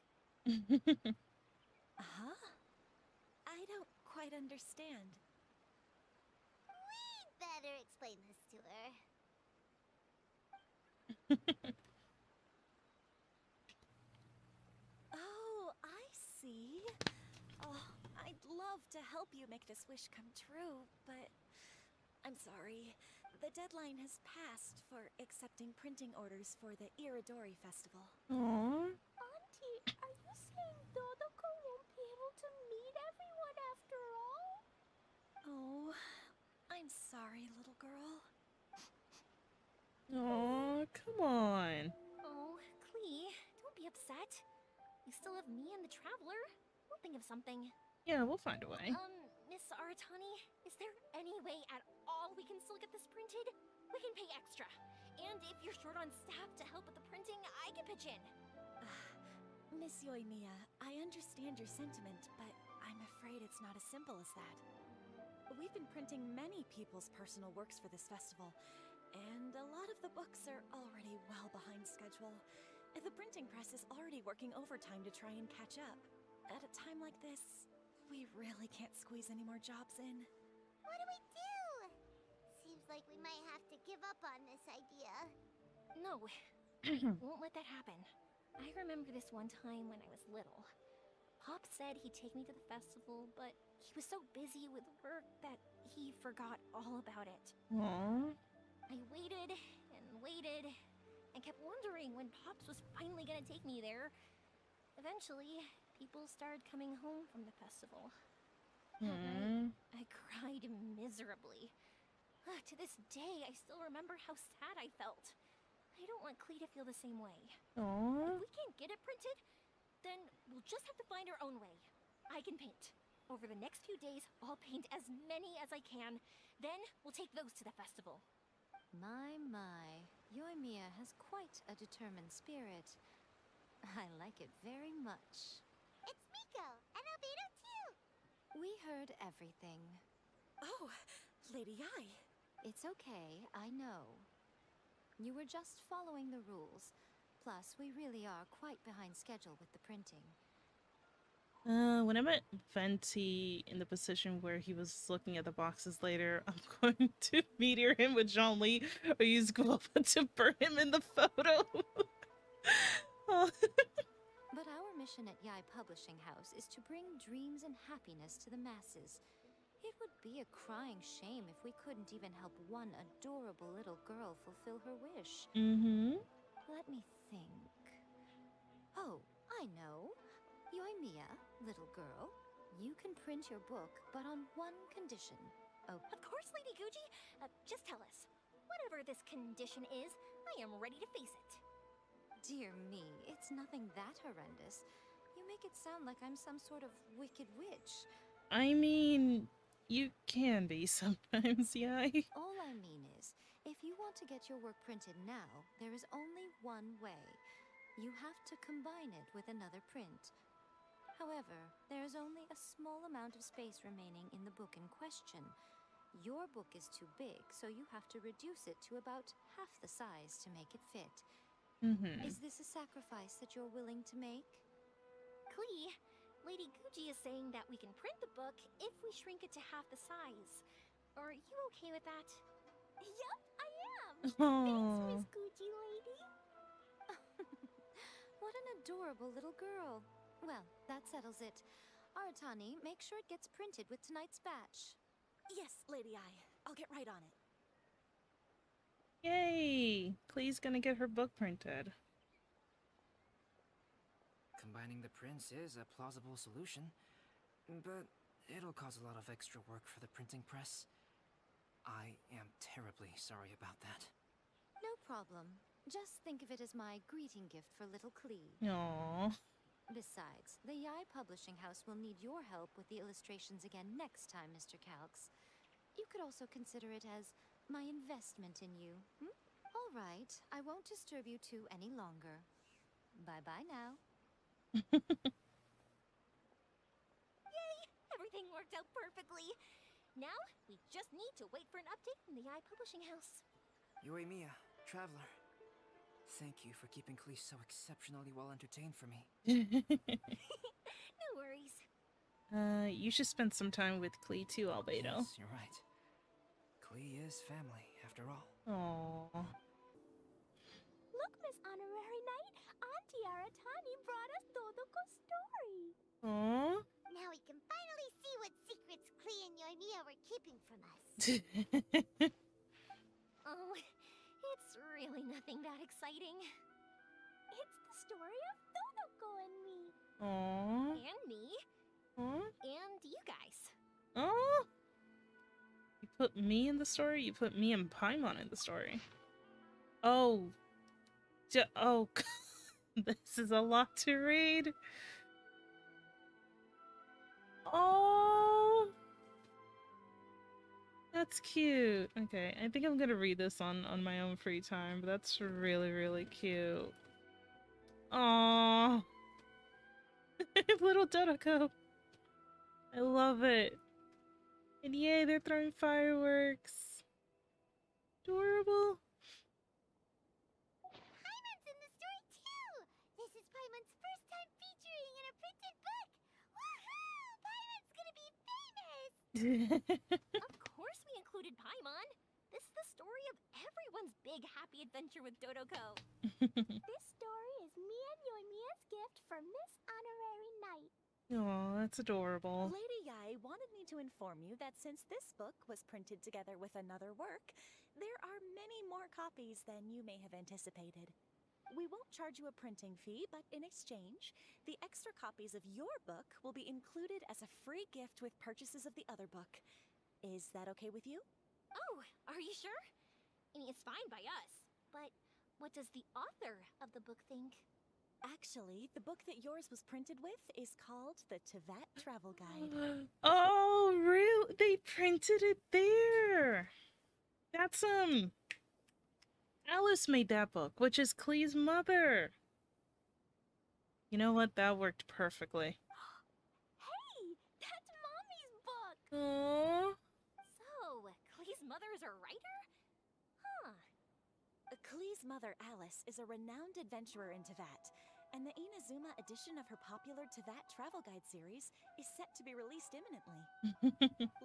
Huh? I don't quite understand. We'd better explain this to her. Oh, I see. Oh, I'd love to help you make this wish come true, but I'm sorry. The deadline has passed for accepting printing orders for the Iridori Festival. Aww. Auntie, are you saying Dodoko won't be able to meet everyone after all? Oh, I'm sorry, little girl. Aw, come on. Oh, Klee, don't be upset. You still have me and the Traveler. We'll think of something. Yeah, we'll find a way. Miss Aratani, is there any way at all we can still get this printed? We can pay extra. And if you're short on staff to help with the printing, I can pitch in. Miss Yoimiya, I understand your sentiment, but I'm afraid it's not as simple as that. We've been printing many people's personal works for this festival, and a lot of the books are already well behind schedule. The printing press is already working overtime to try and catch up. At a time like this, we really can't squeeze any more jobs in. What do we do? Seems like we might have to give up on this idea. No, won't let that happen. I remember this one time when I was little. Pop said he'd take me to the festival, but he was so busy with work that he forgot all about it. Aww. I waited and waited and kept wondering when Pops was finally gonna take me there. Eventually, people started coming home from the festival. That night, I cried miserably. To this day, I still remember how sad I felt. I don't want Klee to feel the same way. Aww. If we can't get it printed, then we'll just have to find our own way. I can paint. Over the next few days, I'll paint as many as I can. Then we'll take those to the festival. My. Yoimiya has quite a determined spirit. I like it very much. It's Miko, and Albedo too. We heard everything. Oh, Lady Ai. It's okay, I know. You were just following the rules. Plus, we really are quite behind schedule with the printing. When I met Venti in the position where he was looking at the boxes later, I'm going to meteor him with Jean Lee or use Guava to burn him in the photo. Oh. But our mission at Yai Publishing House is to bring dreams and happiness to the masses. It would be a crying shame if we couldn't even help one adorable little girl fulfill her wish. Mm-hmm. Let me think. Oh, I know. Yoimiya, little girl, you can print your book, but on one condition. Oh, Of course, Lady Guji. Just tell us. Whatever this condition is, I am ready to face it. dear me, it's nothing that horrendous. You make it sound like I'm some sort of wicked witch. I mean, you can be sometimes, yeah. All I mean is, if you want to get your work printed now, there is only one way. You have to combine it with another print. However, there is only a small amount of space remaining in the book in question. Your book is too big, so you have to reduce it to about half the size to make it fit. Mm-hmm. Is this a sacrifice that you're willing to make? Klee, Lady Guji is saying that we can print the book if we shrink it to half the size. Are you okay with that? Yup, I am! Thanks, Miss Guji lady! What an adorable little girl. Well, that settles it. Aratani, make sure it gets printed with tonight's batch. Yes, Lady I. I'll get right on it. Yay! Klee's gonna get her book printed. Combining the prints is a plausible solution, but it'll cause a lot of extra work for the printing press. I am terribly sorry about that. No problem. Just think of it as my greeting gift for little Klee. Aww. Besides, the Yai Publishing House will need your help with the illustrations again next time, Mr. Calx. You could also consider it as my investment in you. All right, I won't disturb you two any longer. Bye-bye now. Yay! Everything worked out perfectly. Now, we just need to wait for an update from the Yai Publishing House. Yoimiya, Traveler. Thank you for keeping Klee so exceptionally well entertained for me. No worries. You should spend some time with Klee too, Albedo. Yes, you're right. Klee is family, after all. Aww. Look, Miss Honorary Knight, Auntie Aratani brought us Todoko's story. Aww. Now we can finally see what secrets Klee and Yoimiya were keeping from us. Oh, it's really nothing that exciting. It's the story of Todoko and me. Aww. And me. Aww. And you guys. Aww. You put me in the story? You put me and Paimon in the story. Oh. Oh. This is a lot to read. Oh. That's cute. Okay, I think I'm gonna read this on my own free time, but that's really, really cute. Aww. Little Dodoko. I love it. And yay, they're throwing fireworks. Adorable. Paimon's in the story too! This is Paimon's first time featuring in a printed book! Woohoo! Paimon's gonna be famous! Of course we included Paimon. This is the story of everyone's big happy adventure with Dodoko. This story is me and Yoimiya's gift for Miss Honorary Knight. Aw, that's adorable. Lady Yai wanted me to inform you that since this book was printed together with another work, there are many more copies than you may have anticipated. We won't charge you a printing fee, but in exchange, the extra copies of your book will be included as a free gift with purchases of the other book. Is that okay with you? Oh, are you sure? I mean, it's fine by us. But what does the author of the book think? Actually, the book that yours was printed with is called the Tevat Travel Guide. Oh, really? They printed it there. That's Alice made that book, which is Klee's mother. You know what? That worked perfectly. Hey, that's Mommy's book! Aww. So, Klee's mother is a writer? Huh. Klee's mother, Alice, is a renowned adventurer in Tevat, and the Inazuma edition of her popular Teyvat travel guide series is set to be released imminently.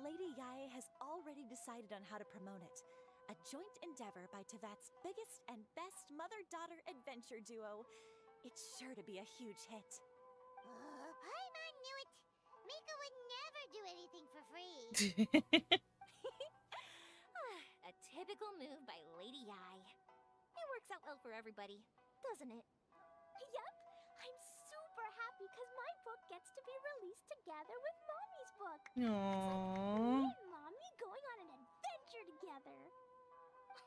Lady Yae has already decided on how to promote it. A joint endeavor by Teyvat's biggest and best mother-daughter adventure duo. It's sure to be a huge hit. Paimon knew it! Mika would never do anything for free! A typical move by Lady Ai. It works out well for everybody, doesn't it? Yep! I'm super happy because my book gets to be released together with Mommy's book. Aww. Me and Mommy going on an adventure together.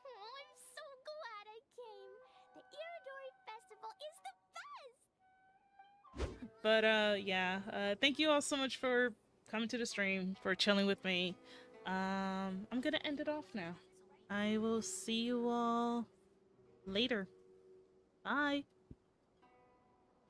Oh, I'm so glad I came. The Iridori Festival is the best! But yeah, thank you all so much for coming to the stream, for chilling with me. I'm gonna end it off now. I will see you all later. Bye.